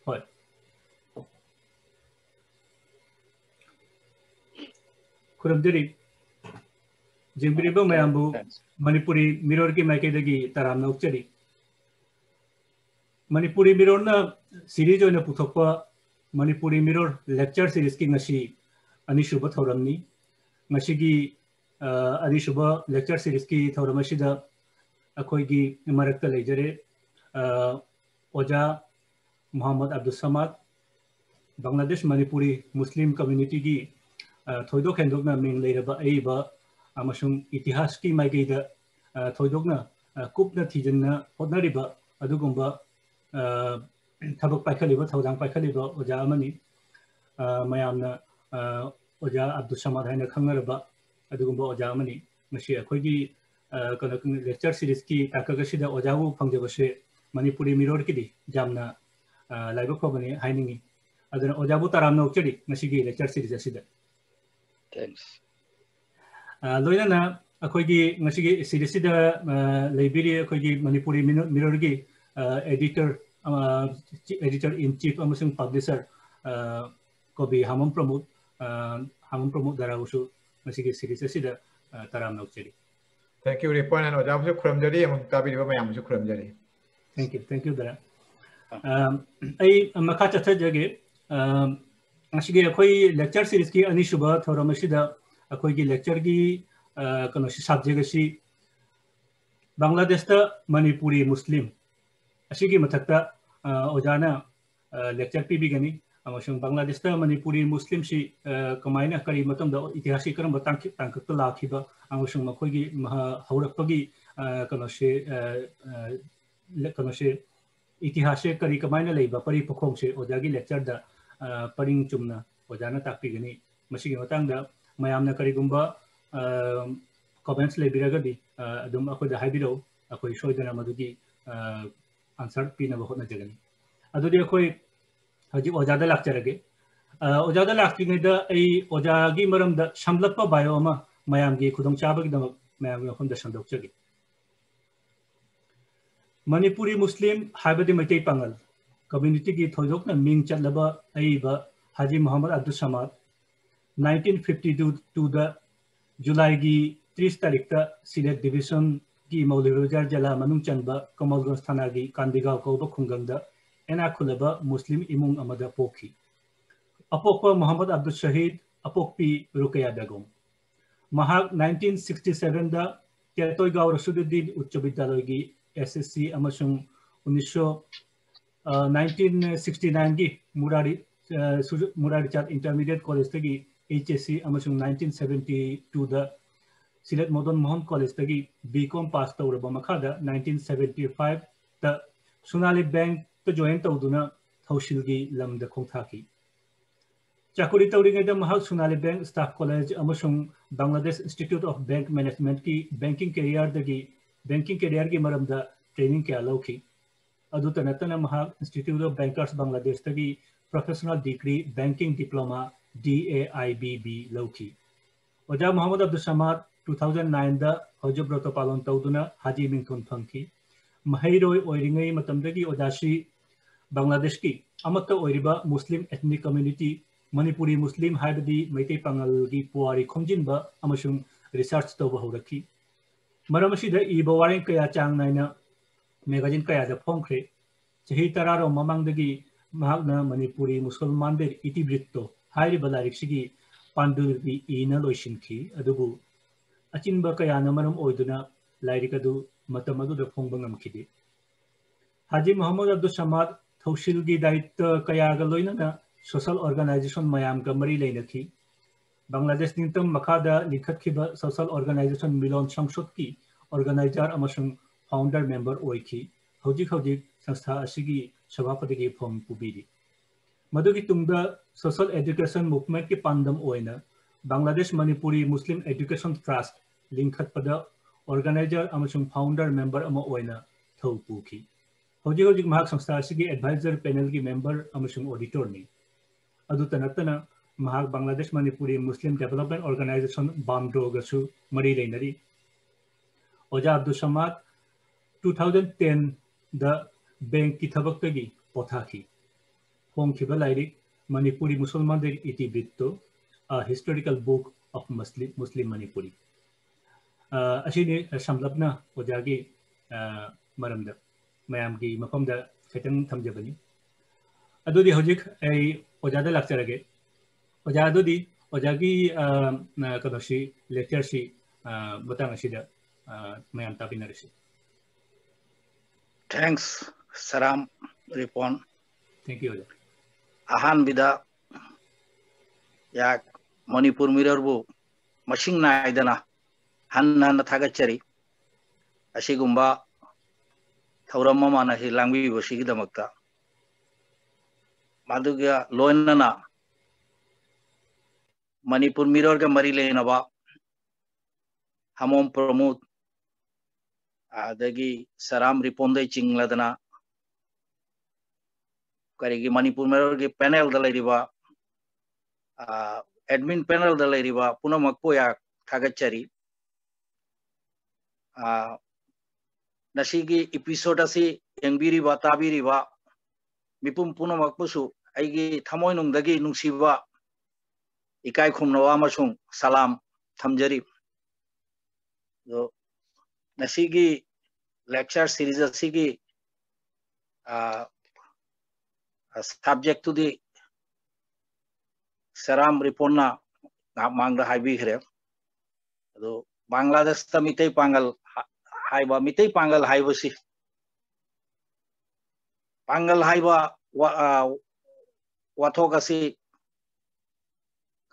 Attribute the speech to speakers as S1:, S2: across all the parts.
S1: ꯍꯣꯏ खुरमजरी जिंगबिरिबो मयामबु मणिपुरी मिरर की माइकेदगी तराम नौचरी मणिपुरी मिरर ना सीरीज ओइना पुथोकपा मणिपुरी मिरर लेक्चर सीरीज की ngasi अनिशुभ थौरमनी ngasi की अनिशुभ लेक्चर सीरीज की थौरमसिदा अखोइगी मरक्ता लेजरे ओजा मोहम्मद अब्दुल समाद बांग्लादेश मणिपुरी मुस्लिम कम्युनिटी की थोइदोक हेंदोकना मिंग लेरबा एबा अमसुंग इतिहास की माइगेदा थोइदोकना कुपना थिजना होदनरिबा अदुगुंबा थबक पाइखलिबा थौदांग पाइखलिबा ओजा अमनी मयामना ओजा अब्दुल समाद हाइना खंगरबा अदुगुंबा ओजा अमनी मसी अखोइगी कनो लेक्चर सीरीज की ताकगसिदा ओजाबु फंगजबसे मणिपुरी मिरर की जामना लाइबा खोबनी हाइनिंगी अदुना ओजाबु तरामना उचरी मसीगी लेक्चर सीरीज असिदा
S2: Thanks.
S1: लोइना अखोइगी ngasi सीरीज सिदा लेबिरी अखोइगी मणिपुरी मिरर की एडिटर इन चीफ अमसुंग पब्लिशर कोबी हामम प्रमोद दराउसु ngasi सीरीज सिदा तरामना उचरी
S3: Thank you Ripon and Ojabu Kurumjari and Tabi Mayamusu Kurumjari.
S1: Thank you Dara. I Makata Jage ngasi अखोई लेक्चर सीरीज की अनिशुभ थौरमसिदा अखोई लेक्चर की कनोसी सब्जेक्टसी बांग्लादेश मणिपुरी मुस्लिम असिगी मथक्ता ओजाना लेक्चर पीबीगनी अमसुंग बांग्लादेश मणिपुरी मुस्लिम सी कमाइना करी मतमदा इतिहासिक करम तांकत लाखिबा अमसुंग मखोगी हौरकपगी कनोसे इतिहासिक करी कमाइना लेबा परि पखोंसे ओजागी लेक्चर दा परिंग चुमना ओजाना ताकपीगनी मसिगी मतंगदा मयामना करीगुंबा कमेंट्स लेबिरगदी अदुम अखोदा हाइबिरो अखोई सोइदना मदुगी आंसर पीनबा होतनाजगनी अदुदी अखोई हजि ओजादा लाक्चरगे ओजादा लाक्तिङैदा ऐ ओजागी मरमदा समलप्पा बायो अमा मयामगी खुदोंचाबगिदमक मयामगी मफमदा संदोकचगे मणिपुरी मुस्लिम हाइबदी मैतै पांगल कम्युनिटी की थोइदोकना मिंग चलबा अइबा हाजी मोहम्मद अब्दुल समाद 1952 दा जुलाई की 30 तारीख ता सिलेट डिवीजन की मौलिबाजार जिला मनुंग चनबा कमलगंज थाना की कांदिगांव कौबा खुंगंगदा एना खुलबा मुस्लिम इमुंग अमदा पोखी अपोकपा मोहम्मद अब्दुल शहीद अपोकपी रुकया बेगम महाक 1967 दा केतोइगांव रसूलुद्दीन उच्च विद्यालय की एसएससी अमसुंग 1969 की मुरारी चाँद इंटरमीडिएट कॉलेज तगी HSC अमसुंग 1972 दा सिलेट मदन मोहन कॉलेज तगी बीकॉम पास तौरबा मखादा 1975 दा सोनाली बैंक तो जॉइन तौदुना थौसिलगी लमदा खोंथाकी चाकुरी तौरिङैदा महाक सोनाली बैंक स्टाफ कॉलेज अमसुंग Bangladesh Institute of Bank Management की बैंकिंग कैरियर की मरमदा ट्रेनिंग क्या लौखी अदुता नतना महाक इंस्टीट्यूट ऑफ बैंकर्स बांग्लादेश तगी professional degree banking diploma DAIBB लौखी ओजा मोहम्मद अब्दुल समाद 2009 दा हजब्रत पालन तौदुना हाजी मिंथुन फंकी महैरोय ओइरिङै मतमदगी ओजासी बांग्लादेश की अमत्ता ओइरिबा मुस्लिम एथनिक कम्युनिटी मणिपुरी मुस्लिम हाइबदी मैतै पांगलगी पुवारी खोमजिनबा अमसुंग रिसर्च तौबा हौरखी मरमसिदा इबा वारें कया चांग नाइना मैगजीन कया दा फोंख्रे चही तरारो ममांगदगी महागना मणिपुरी मुसलमान दे इतिवृत्तो हाइरिबा लारिकसिगी पांडुलगी इना लोइसिनखी अदुबु अचिनबा कयाना मरम ओइदुना लाइरिकदु मतम अदुदा फोंबा ngamखिदि हाजी मोहम्मद अब्दुल समाद थौसिलगी दायित्व कयागा लोइनना सोशल ऑर्गेनाइजेशन मयामगा मरी लेनखी बांग्लादेश निंतम मखादा लिखतखिबा सोशल ऑर्गेनाइजेशन मिलोन संसद की ऑर्गेनाइजर अमसुंग फाउंडर मेंबर ओइखी हौजिक संस्था असिगी सभापति की फॉर्म पुबीरी मदुगी तुंगदा सोशल एजुकेशन मूवमेंट की पांडम ओइना Bangladesh Manipuri Muslim education trust लिंखतपदा ऑर्गेनाइजर अमसुंग फाउंडर मेंबर अमा ओइना थौ पुखी हौजिक महाक संस्था असिगी एडवाइजर पैनल की मेंबर अमसुंग ऑडिटर नि अदुता नतना महाक Bangladesh Manipuri Muslim development organisation बामड्रोगसु मरी लेनरी ओजा अब्दुल समाद 2010 दा बैंक की थबक्तगी पोथाकी फोंखिबा लाइरिक मणिपुरी मुसलमान दे इति Bitto a historical book of Muslim Manipuri अशीने समलबना ओजागी मरमदा मयामगी मफमदा खैतन थमजबनी अदुदी हजिक ऐ ओजादा लाक्चरगे ओजा अदुदी ओजागी कनोशी लेक्चरशी बतांग अशीदा मयाम ताबिनरशी
S2: Thanks, Saram Ripon.
S1: Thank you.
S2: Ahan bida yak Manipur mirror bu machine na idana han thagachari asigumba thauramma mana hi langbi bosigi damakta maduga loinana Manipur mirror ga mari lenaba hamom promote adagi Saram Ripondai chingladana karigi Manipur mirror ge panel dalariba admin panel dalariba puna makpo ya thagachari nasigi episode asi yangbiriba tabiriba mipum puna makpusu aigi thamoi nungdagi nungsiba ikai khumnawa amasung salam thamjari do nasigi lecture series asigi subject to the Saram Riponna mangda haibi here do Bangladesh ta mitei pangal haiba si pangal haiba wathogasi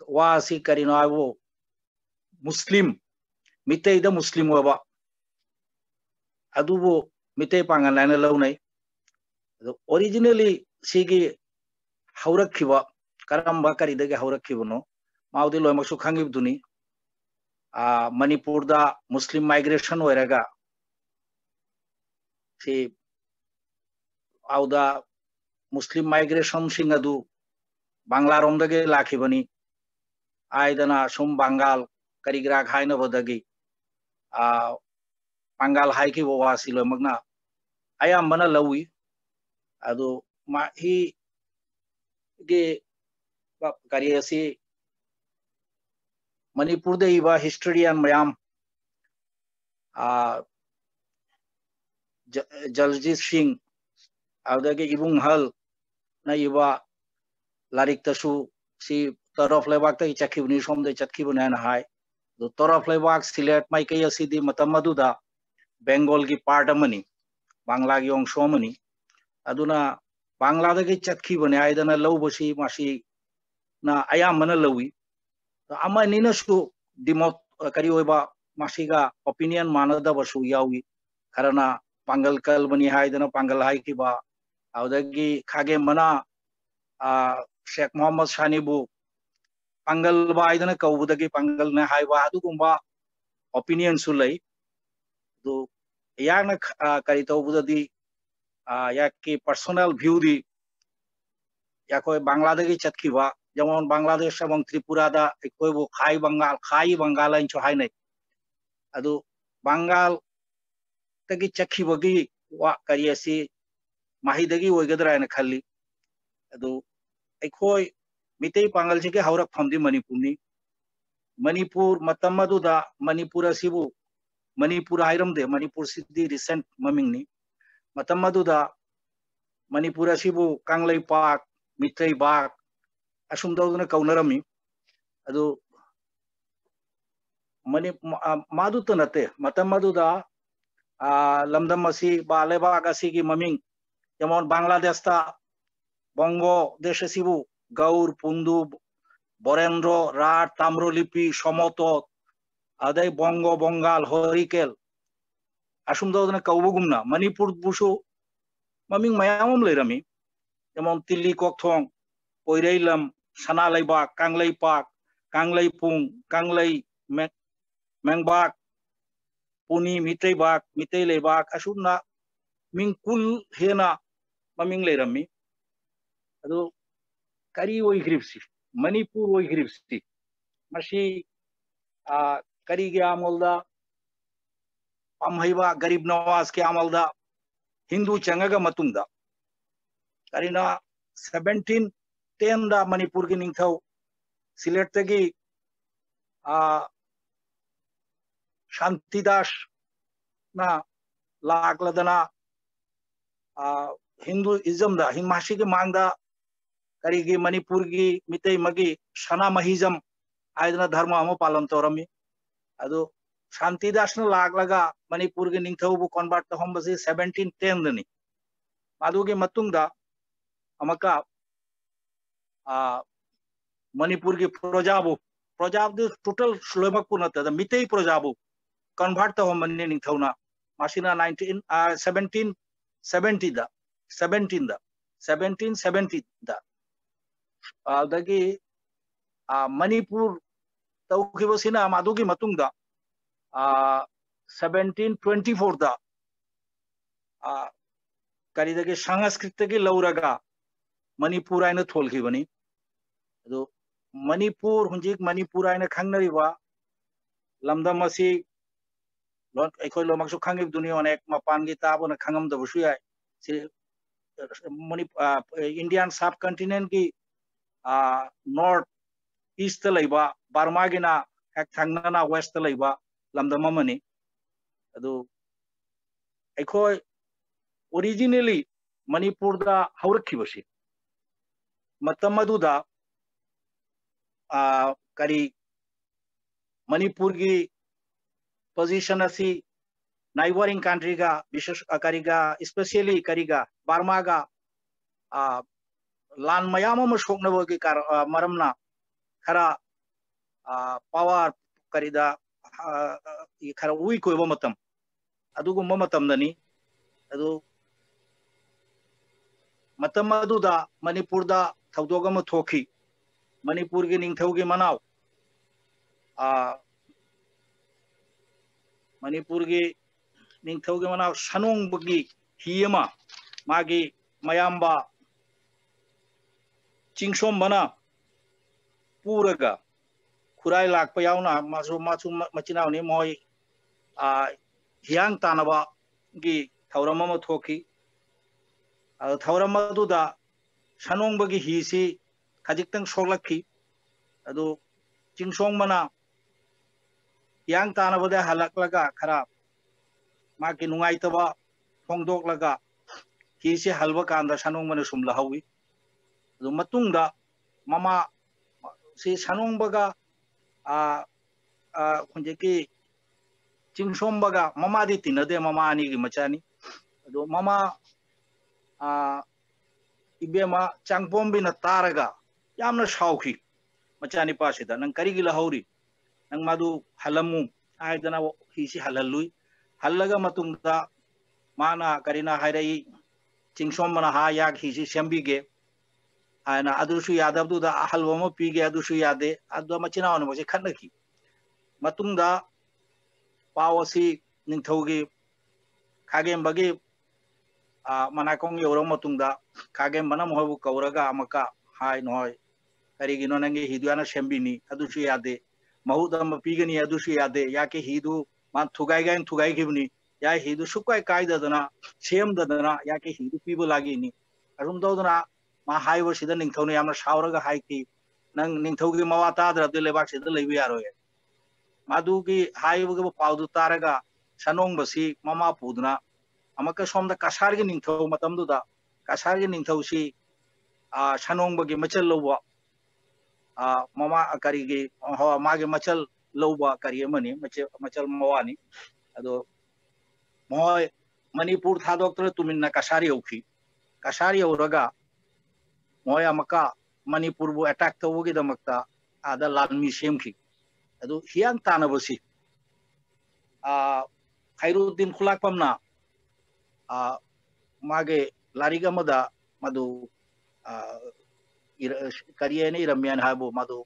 S2: wasi karino abo Muslim mitei da Muslim waba adubo mitei pangal lana launai originally sigi haurakhiba karamba karidage haurakhibono maudi loimaksu khangibduni Manipur da Muslim migration oiraga si auda Muslim migration singadu Bangla romdage lakhibani aidana sum Bangal karigra khaina bodagi Bangal haiki wasi loimakna ayam bana lawi adu ma hi ge kariyasi Manipur de iba historian mayam Jaljit Singh audage ibung hal na iba larik tasu si torof lebak ta ichakibni somde chatkibuna na hai do torof lebak Silet mai kai asidi matamadu da Bengal gi part amani Bangla gi ongsho amani aduna Bangla ge chatkibune aidana lawbosi masi na ayam mana lawi ama nina su dimot kari oiba masiga opinion manada basu yawi karena pangal kalbani haidana pangal hai ki ba audagi khage mana Sheikh Muhammad Shanibu pangal ba aidana kaubudagi pangal na hai ba adu gumba opinion sulai do yana kari taubudadi yaki personal view di yakoi Bangladesh chatki ba যেমন বাংলাদেশ এবং ত্রিপুরা দা কইব খাই বাঙ্গাল আইন ছহাই নাই আদু বাঙ্গাল থেকে চাখি বগি ওয়া কারিয়াসি মাহিদগি ওইগদরা না খালি আদু কই মিতেই পাঙ্গাল থেকে হাওরাক ফন্দি মণিপুর মাতামাদু দা মণিপুর আসিবু মণিপুর আইরম দে মণিপুর সিদ্ধি রিসেন্ট মামিংনি মাতামাদু দা মণিপুর আসিবু কাংলাই পাক মিত্রই বাক asumdawduna kaunarami adu mani madu tanate matamadu da lamdam asi ba lebak asi gi maming jemon Bangladesh ta Bongo deshe sibu Gaur Pundu Borendro Rat Tamrolipi Somotot adai Bongo Bongal Horikel asumdawduna kaubugumna Manipur busu maming mayamam leirami jemon Tilli Kokthong Oireilam Sana Laibak, Kanglai Park, Kanglai Pung, Kanglai Mengbak, Puni, Mitei Bak, Mitei Lebak, Asuna, Mingkul Hena, Maming Lerami, Ado Kari Oi Gripsi, Manipur Oi Gripsi, Mashi Kari Amolda, Amhaiba, Garib Nawaz ke Amalda, Hindu Changaga Matunda, Karina 1710 दा मणिपुर की Ningthou slate तगी Shantidas ना लाकलदना Hinduism दा हिमाशी के मांगदा करीगी मणिपुर की मितई मगी सना महिजम आयदना धर्म अमो पालन तौरमी अदो शांतिदास न लाकलगा मणिपुर की निंगथौबु कन्वर्ट तहमबसी 1710 दनी मादुगे मतुंगदा अमका मणिपुर की प्रजाबु टोटल स्लोमकपु नतदा मितई प्रजाबु कन्वर्ट तहमने निंगथौना मासिना 1770 दा 1770 दा अदगी मणिपुर तौखिबसिना मादुगी मतुंगदा 1724 दा करीदगे संस्कृत की लौरगा मणिपुर आइना थोलखिबनी अदो मणिपुर हुंजिक मणिपुर आइना खंगनरिबा लमदम असि लोन एखोय लोमकसु खंगिब दुनिया अनेक मपानगी ताबोना खंगमदबसु याय इंडियन सब कंटिनेंट की नॉर्थ ईस्ट लैबा बर्मा गिना हेक थांगना वेस्ट लैबा लमदम मनी अदो एखोय ओरिजिनली मणिपुर दा हौरखिबसी मतम मदुदा करी मणिपुर की पोजीशन असी नाइबरिंग कंट्री का विशेष करीगा स्पेशली करीगा बर्मा का लान मयाम सोकनबगी मरमना खरा पावर करीदा खरा उई कोइबा मतम अदुगुम्बा मतमदनी अदु मतम अदुदा मणिपुर दा थौदोगम थोखी मणिपुर की निंगथौगी मनाव मणिपुर की निंगथौगी मनाव सनोंबगी हियमा मागी मयाम्बा चिंगसोमबना पूरगा खुराई लाकपा यावना मासु मासु मचिनावनी मोय हियांग तानबा की थौरम अमा थोखी थौरम अदुदा सनोंबगी हिसी खजिक्तंग सोलखी अदु चिंगसोंबना हियांग तानबदा हलकलगा खरा माकी नुंगाइतबा फोंदोकलगा हिसे हलबा कांदा सनोंबना सुमलहवी अदु मतुंगदा ममा से सनोंबगा हुंजेकी चिंगसोंबगा ममादी तिनदे ममा आनी की मचानी अदु ममा इबेमा चांगपोंबिना तारगा यामना साउखी मचानी पासिदा नंग करिगी लहौरी नंग मादु हलमु आयदना हिसी हललुई हल्लगा मतुंगदा माना करिना हायरई चिंगसोंबना हा याग हिसी सेंबिगे आयना अदुसु यादबदुदा हलवम पीगे अदुसु यादे अदु मचिनावना मसे खन्नकी मतुंगदा पावसी निंगथौगी खागेंबगी मनाकोंग योरो मतुंगदा खागेंबना मोहबु कौरगा अमका हाय नोय करिगिनो नंगे हिदुयाना सेंबिनी अदुसु यादे महुदम पीगनी अदुसु यादे याके हिदु मान थुगाइगाइन थुगाइगिबनी या हिदु सुकाय कायददना सेमददना याके हिदु पीबो लागिनी अरुम दौदना मा हाइबो सिदा निंगथौने यामना सावरगा हाइकी नंग निंगथौगी मवा ताद्रबदे लेबाक सिदा लैबो यारोय मादुगी हाइबो पाउदु तारगा सनोंबसी ममा पुदना अमका सोमदा कसारगी निंगथौ मतमदुदा कसारगी निंगथौसी सनोंबगी मचल लौबा ममा करीगी हो मागे मचल लौबा करिए मनी मचल मवानी अदो मोय मणिपुर थादोक्तर तुमिन्ना कसारी औखी कसारी औरगा मोय अमका मणिपुर बु अटैक तौगी दमक्ता आदा लालमी सेमखी अदो हियांग तानबसी खैरुद्दीन खुलाकपमना मागे लारिगा मदा मधु करिए ने रम्यान हाबो मधु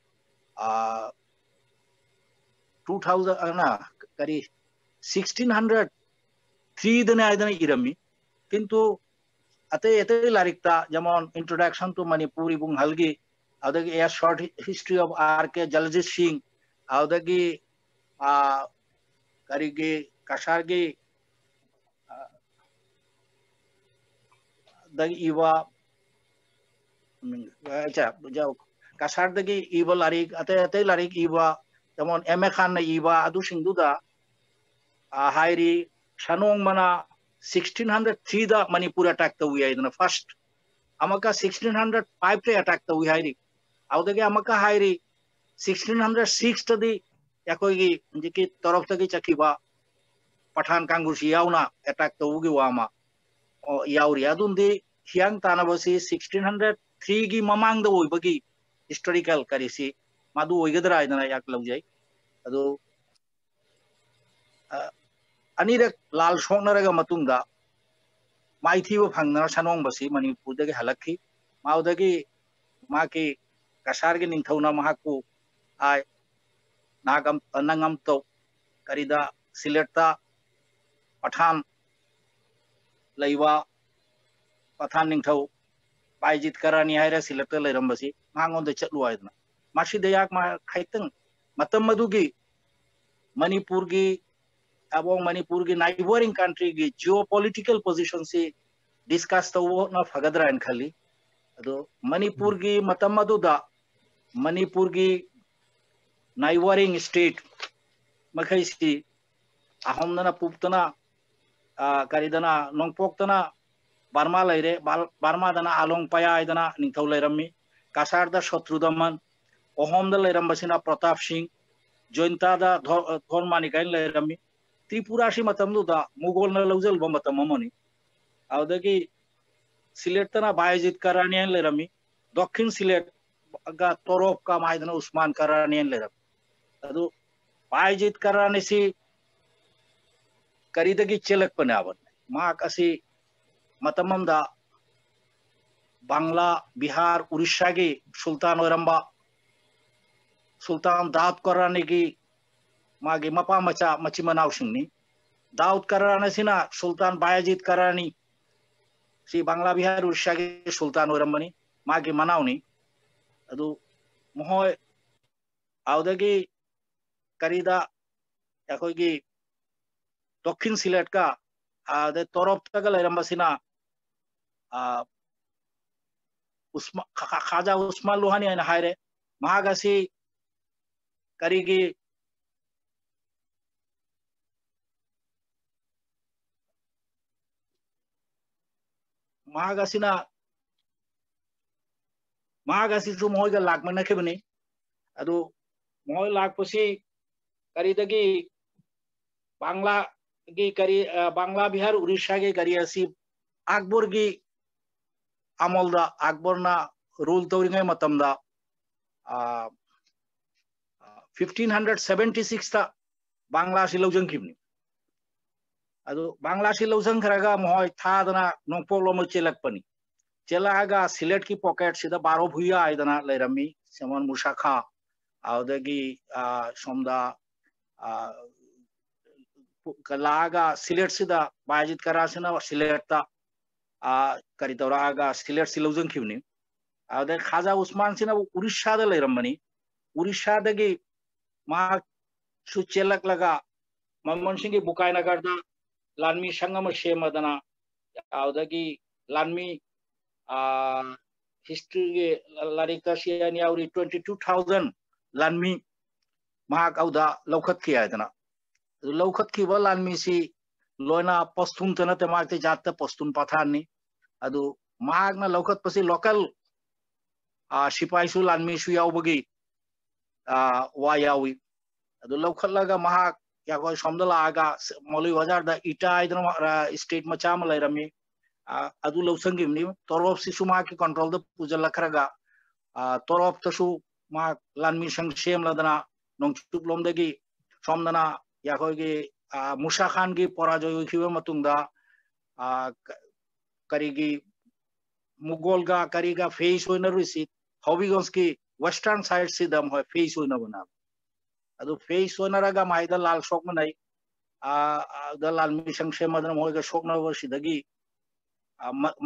S2: 2000 ना करी 1603 दने आयदने इरमी किंतु अते अते लारिकता जमन इंट्रोडक्शन टू मणिपुर इबुंग हलगी अदगी a short history of R K Jaljit Singh अदगी करीगे कसारगी दगी Eva अच्छा जाओ कसार दगी इबा लारिक अते लारिक इबा तमोन एम ए खान न इबा अदु सिंधुदा हायरी शानोंग मना 1603 दा मणिपुर अटैक तवी आइदना फर्स्ट अमका 1605 ते अटैक तवी हायरी आवदगे अमका हायरी 1606 तदी याकोगी जिकी तरफ तगी चकीबा पठान कांगुसी यावना अटैक तवगी वामा यावरी अदुंदी हियांग तानाबसी 1603 गी ममांग द ओइबगी हिस्टोरिकल करिसी मादु ओइगदरा आइदना याक लौजाई अदु अनिरक लाल सोंगनरगा मतुंगा माइथीबो फंगना सानोंग बसी मणिपुर दगे हलखी माउदगी माकी कसारगी निंथौना महाकु आय नागम नंगम तो करिदा सिलेक्टा पठान लैवा पठान निंथौ बायजित करानी हायरा सिलेक्टा लैरंबसी मांगों दे चलु आयदना माशी दयाक मा खाइतंग मतम मधुगी मणिपुर की अब मणिपुर की नाइबरिंग कंट्री की जियोपॉलिटिकल पोजीशन से डिस्कस तो वो ना फगदरा इन खाली तो मणिपुर की मतम मधुदा मणिपुर की नाइबरिंग स्टेट मखैसी अहमदना पुप्तना करिदना नोंपोक्तना बर्मा लैरे बर्मा दना आलोंग पाया इदना निंथौ लैरम्मी कासारदा शत्रुदमन ओहोमदा लैरम्बसिना प्रताप सिंह जोइंतादा धोरमानिकाइन लैरम्मी त्रिपुरासी मतमदुदा मुगल न लौजलबा मतम ममनी आवदगी सिलेटना बायजित करानियन लैरम्मी दक्षिण सिलेट गा तोरोफ का माइदना उस्मान करानियन लैरम अदु बायजित करानिसी करीदगी चेलक पनावन मा कसी मतममदा बांग्ला बिहार उड़ीसा की सुल्तान ओरंबा सुल्तान दाऊद करानी की मागे मपा मचा मची मनाव सिंगनी दाऊद कराना सिना सुल्तान बायजित करानी सी बांग्ला बिहार उड़ीसा की सुल्तान ओरंबनी मागे मनावनी अदु मोहय आवदगी करीदा याकोगी दक्षिण सिलेट का आदे तोरफ तक लैरंबसिना खाजा उस्मान लोहानी है हायरे महागासी करीगी महागासीना महागासी जो मोहगा लाख में नखे बनी अदु मोह लाख पसी करीदगी बांग्ला की करी बांग्ला बिहार उड़ीसा की करियासी अकबर की अमलदा अकबर ना रूल तौरिंगे मतमदा 1576 ता बांग्ला सिलौजंग खिबनी अदु बांग्ला सिलौजंग खरगा मोय थादना नोंपोलो चेलकपनी चेलागा सिलेट की पॉकेट सिदा 12 भुया आइदना लैरमी समन मुसाखा आवदगी सोमदा कलागा सिलेट सिदा बायजित करासिना सिलेटता करितौरागा सिलेट सिलौजंग खिबनी आवदे खाजा उस्मान सिना उड़ीसा दा लैरमनी उड़ीसा दगी मा सुचेलक लगा मनमोहन सिंह की बुकाय नगर दा लानमी संगम शेमदना आवदगी लानमी हिस्ट्री के लारिका सियानी आवरी 22,000 लानमी महाक औदा लौखत किया इतना लौखत की वो लानमी सी लोना पस्तून तना ते मागते जाते पस्तून पठानी अदु माग ना लौखत पसी लोकल सिपाही सु लानमी सु यावबगी वा यावी अदु लौखत लगा महाक या कोई समदला आगा मौलवी बाजार दा इटा इदना स्टेट मचा में लैरमी अदु लौसंगी नि तोरफ सिसु मा की कंट्रोल द पूजा लखरगा तोरफ तसु मा लानमी संग सेम लदना नोंचुप लोमदगी समदना या कोई मुसा खान की पराजय खिबे मतुंगदा करीगी मुगल का करीगा फेस होना रुसी हॉबीगंज की वेस्टर्न साइड से दम है फेस होना बना अदु फेस होना रगा माइदा लाल शोक में नहीं द लाल मिशन से मदन होएगा शोक न वर्षिदगी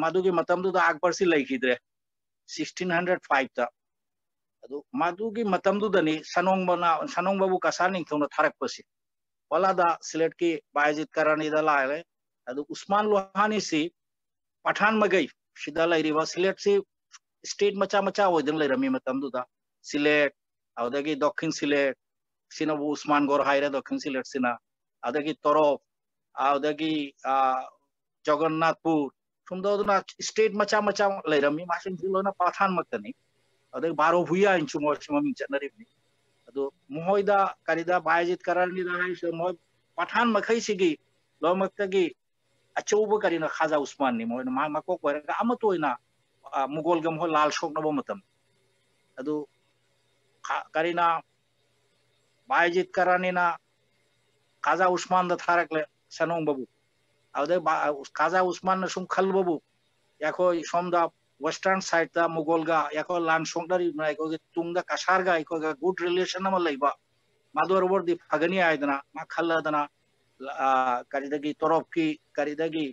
S2: मादुगी मतमदु द अकबर से लैखिद्रे 1605 ता अदु मादुगी मतमदु दनी सनोंग बाबू कसा निंथौना थारकपसि पलादा सिलेट की बायजित करानी दा लायले अदु उस्मान लोहानी सी पठान मगई सिदा लैरिबा सिलेट से स्टेट मचा मचा होइदन लेरमी मतमदुदा सिलेट आउदगी दक्षिण सिलेट सिनाबु उस्मानगढ़ हायरे दक्षिण सिलेट सिना आउदगी तरफ आउदगी जगन्नाथपुर सुमदोदना स्टेट मचा मचा लेरमी मासिन जिलोना पाठान मक्तनी आउदगी बारो भुया इंचु मोरसिमा मिंचनरिबनी अदो मोहयदा करिदा बायजित करारनि दाहाय सो मोय पाठान मखैसिगी लोमक्तगी अचौब करिना खाजा उस्मान नि मोय मा मको कोरगा अमतोयना मुगल गम हो लाल शोक नबो मतम अदो करिना बायजित करानिना खाजा उस्मान द थारकले सनों बाबू आउदे खाजा उस्मान न सुम खल बाबू याको सोमदा वेस्टर्न साइड दा मुगलगा याको लान शोंगदारी ना याको तुंगदा कसारगा याको गुड रिलेशन न लैबा मादोर वर्दी फगनी आयदना मा खल्लादना करिदगी तरफ की करिदगी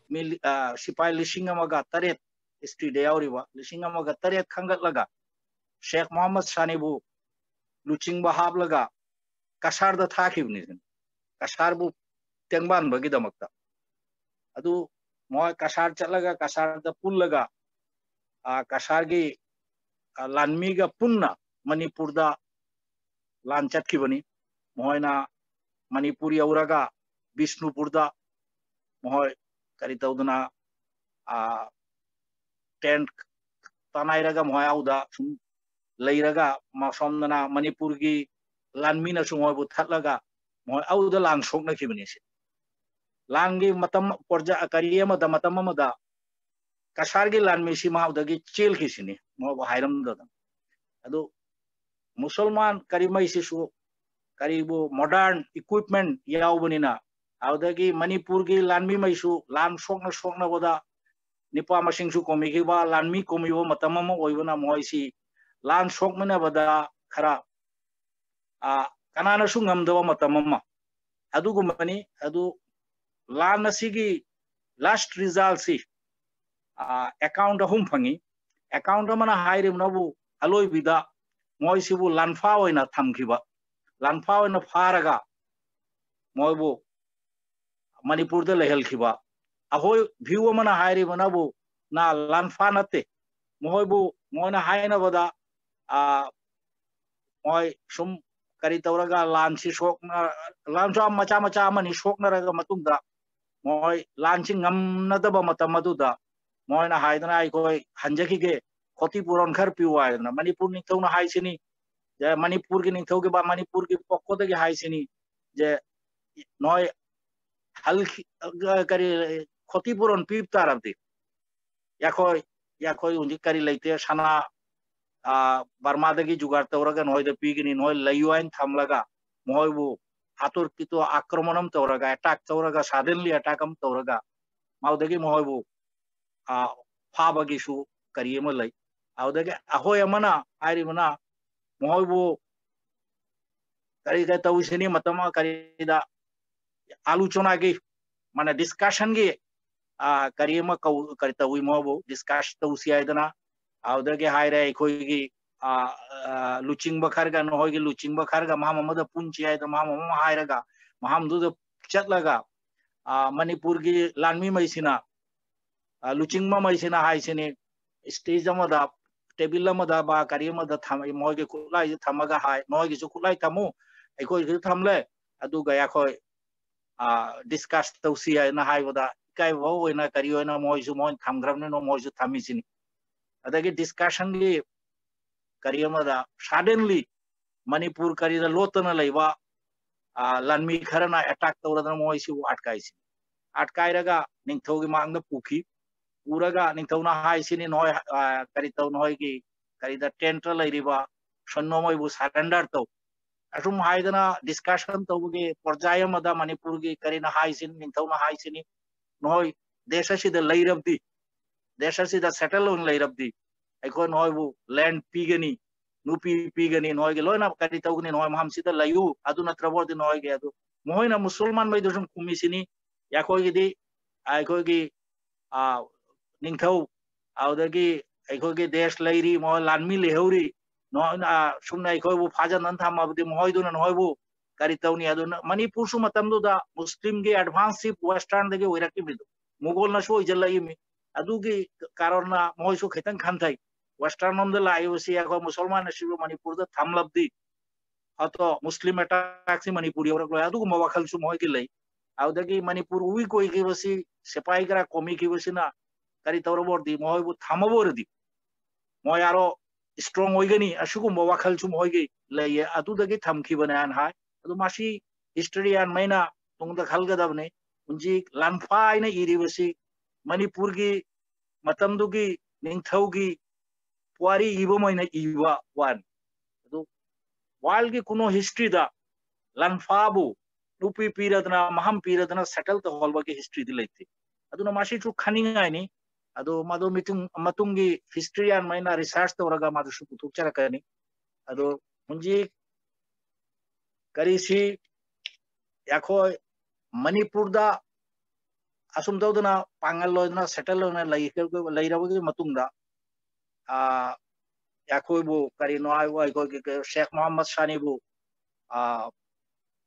S2: मिल सिपाही लिसिंग अमगा तरेत स्टी देयावरिबा लिसिंग अमगा तरेत खंगतलगा शेख मोहम्मद सानीबू लुचिंग बहाब लगा कसार द थाखिबनि कसार बु तेंगबान बगी दमकता अदु मोय कसार चलगा कसार द पुल लगा कसार की लानमी गा पुन्ना मणिपुर दा लान चटखिबनी मोयना मणिपुर यौरगा विष्णुपुर दा मोय करी तौदना टेंट तनायरगा मोय आउदा लैरगा मासोमदना मणिपुर की लानमीना सुमोयबु थतलगा मोय आउदा लान सोकनखिबनी से लांगी मतम पर्जा करिये मतम मदा कसार की लानमी सी माउदगी चेल खिसिनी मो हायरम ददम अदु मुसलमान करीमई सिसु करीबु मॉडर्न इक्विपमेंट याउबनिना आउदगी मणिपुर की लानमी मैसु लान सोकना बोदा निपा मसिंगसु कोमिखिबा लानमी कोमिबो मतम ओइबना मोइसी लान सोकमना बदा खरा कनाना सु ngamdaba matama adugumani adu lan asigi last result si account ahum phangi account mana hairim nabu aloi bida moi sibu lanfa oina thamkhiba lanfa oina faraga moibu manipur da lehel khiba ahoi view mana hairi manabu na lanfa nate moibu moina haina bada moi sum करी तौरगा लांसी शोकना लांसो मचा मचा money शोकनरगा मतुंदा मोय लांसी ngमनदबा मतमदुदा मोयना हायदना आइकोय हंजखिगे खोतीपुरन खर पिवायना मणिपुर निथौना हायसिनी जे मणिपुर की निथौगे बा मणिपुर की पक्कोदगे हायसिनी जे नोय हल करी खोतीपुरन पिपतारबदि याकोय उंजी करी लैते सना बर्मादगी जुगाड़ तौरगा नोय द पीगिनी नोय लयुआइन थमलगा मोयबु हातुर कितो आक्रमणम तौरगा अटैक तौरगा सडनली अटैकम तौरगा माउदगी मोयबु फाबगिसु करियम लई आउदगे अहोय मना आरिमना मोयबु करिगा तौसिनी मतमा करिदा आलोचना की माने डिस्कशन की करियम करिता हुई मोयबु डिस्कस तौसियाइदना आउदगे हायरे एखोयगी लुचिंग बखरगा नहोयगी लुचिंग बखरगा महाममद पुंची आय तो महामम हायरगा महामदुद चतलगा मणिपुर की लानमी मैसिना लुचिंग मैसिना हायसिनी स्टेज अमदा टेबिल अमदा बा करियमदा थम मोयगे कुलाई थमगा हाय नहोयगी सु कुलाई थमु एखोयगी थमले अदुगा याखोय डिस्कस तौसी आय ना हायबदा काय वोयना करियोना मोयसु मोय थमग्रमने नो मोयसु थमिसिनी अदगी डिस्कशन की करियमदा सडनली मणिपुर करिदा लोतना लैबा लानमी खरना अटैक तौरदना मोयसु अटकायसि अटकायरगा निंथौगी मांगदा पुखी पूरगा निंथौना हायसिनी नोय करितौ नोयगी करिदा टेंट लैरिबा सन्नोमयबु सरेंडर तौ असुम हायदना डिस्कशन तौगे पर्यायमदा मणिपुर की करिना हायसिनी निंथौना हायसिनी नोय देशसिदा लैरबदी देशसिदा सेटल on लैरबदी अखो नोयबु लैंड पीगनी नुपी पीगनी नोयगे लोना करि तौगनी नोय महामसिदा लयु अदु नत्रबोदि नोयगे अदु मोयना मुसलमान मैदुसुम कुमिसिनी याखोयगिदी आखोयगी निंथौ आउदगी आखोयगी देश लैरी मो लानमी लेहौरी नोना सुमना आखोयबु फाजन थामाबदि मोयदुना नोयबु करि तौनी अदु मणिपुर सु मतमदुदा मुस्लिम गे एडवांसिव वेस्टर्न दगे ओइराकि बिदु मुगल नसु इजलैमी अदुगी कारण मोयसु खैतन खानथाय वेस्टर्न नोम लाइबसी अखो मुसलमान सिबो मणिपुर द थामलबदी अतो मुस्लिम अटैक से मणिपुर योरक लो अदु म वखल सु मोय गिलै आउदगी मणिपुर उई कोई की बसी सिपाही करा कोमी की बसीना करी तौरबोर्दी मोय बु थामबोरदी मोय यारो स्ट्रॉंग होइगनी अशुगु म वखल सु मोय गी लैये अदुदगी थमखी बनान हाय अदु मासी हिस्ट्री एंड मैना तुंग द खलगदबने उंजी लानफाइना इरिबसी मणिपुर की मतमदुगी निंगथौगी पुआरी इबमैना इबा वान अदु वाल की कुनो हिस्ट्री दा लानफाबु नुपी पीरदना महम पीरदना सेटल तो होलबा की हिस्ट्री दी लेती अदुना मासी चु खनिंगाइनी अदु मदु मीटिंग मतुंगी हिस्ट्री एंड मैना रिसर्च तोरगा मादु सु पुथुचरकनी अदु मुंजी करीसी याखो मणिपुर दा असुम तौदना पांगल लोदना सेटल लोना लैरबगी मतुंगा याखोबु करी नोआय वाय को शेख मोहम्मद सानीबु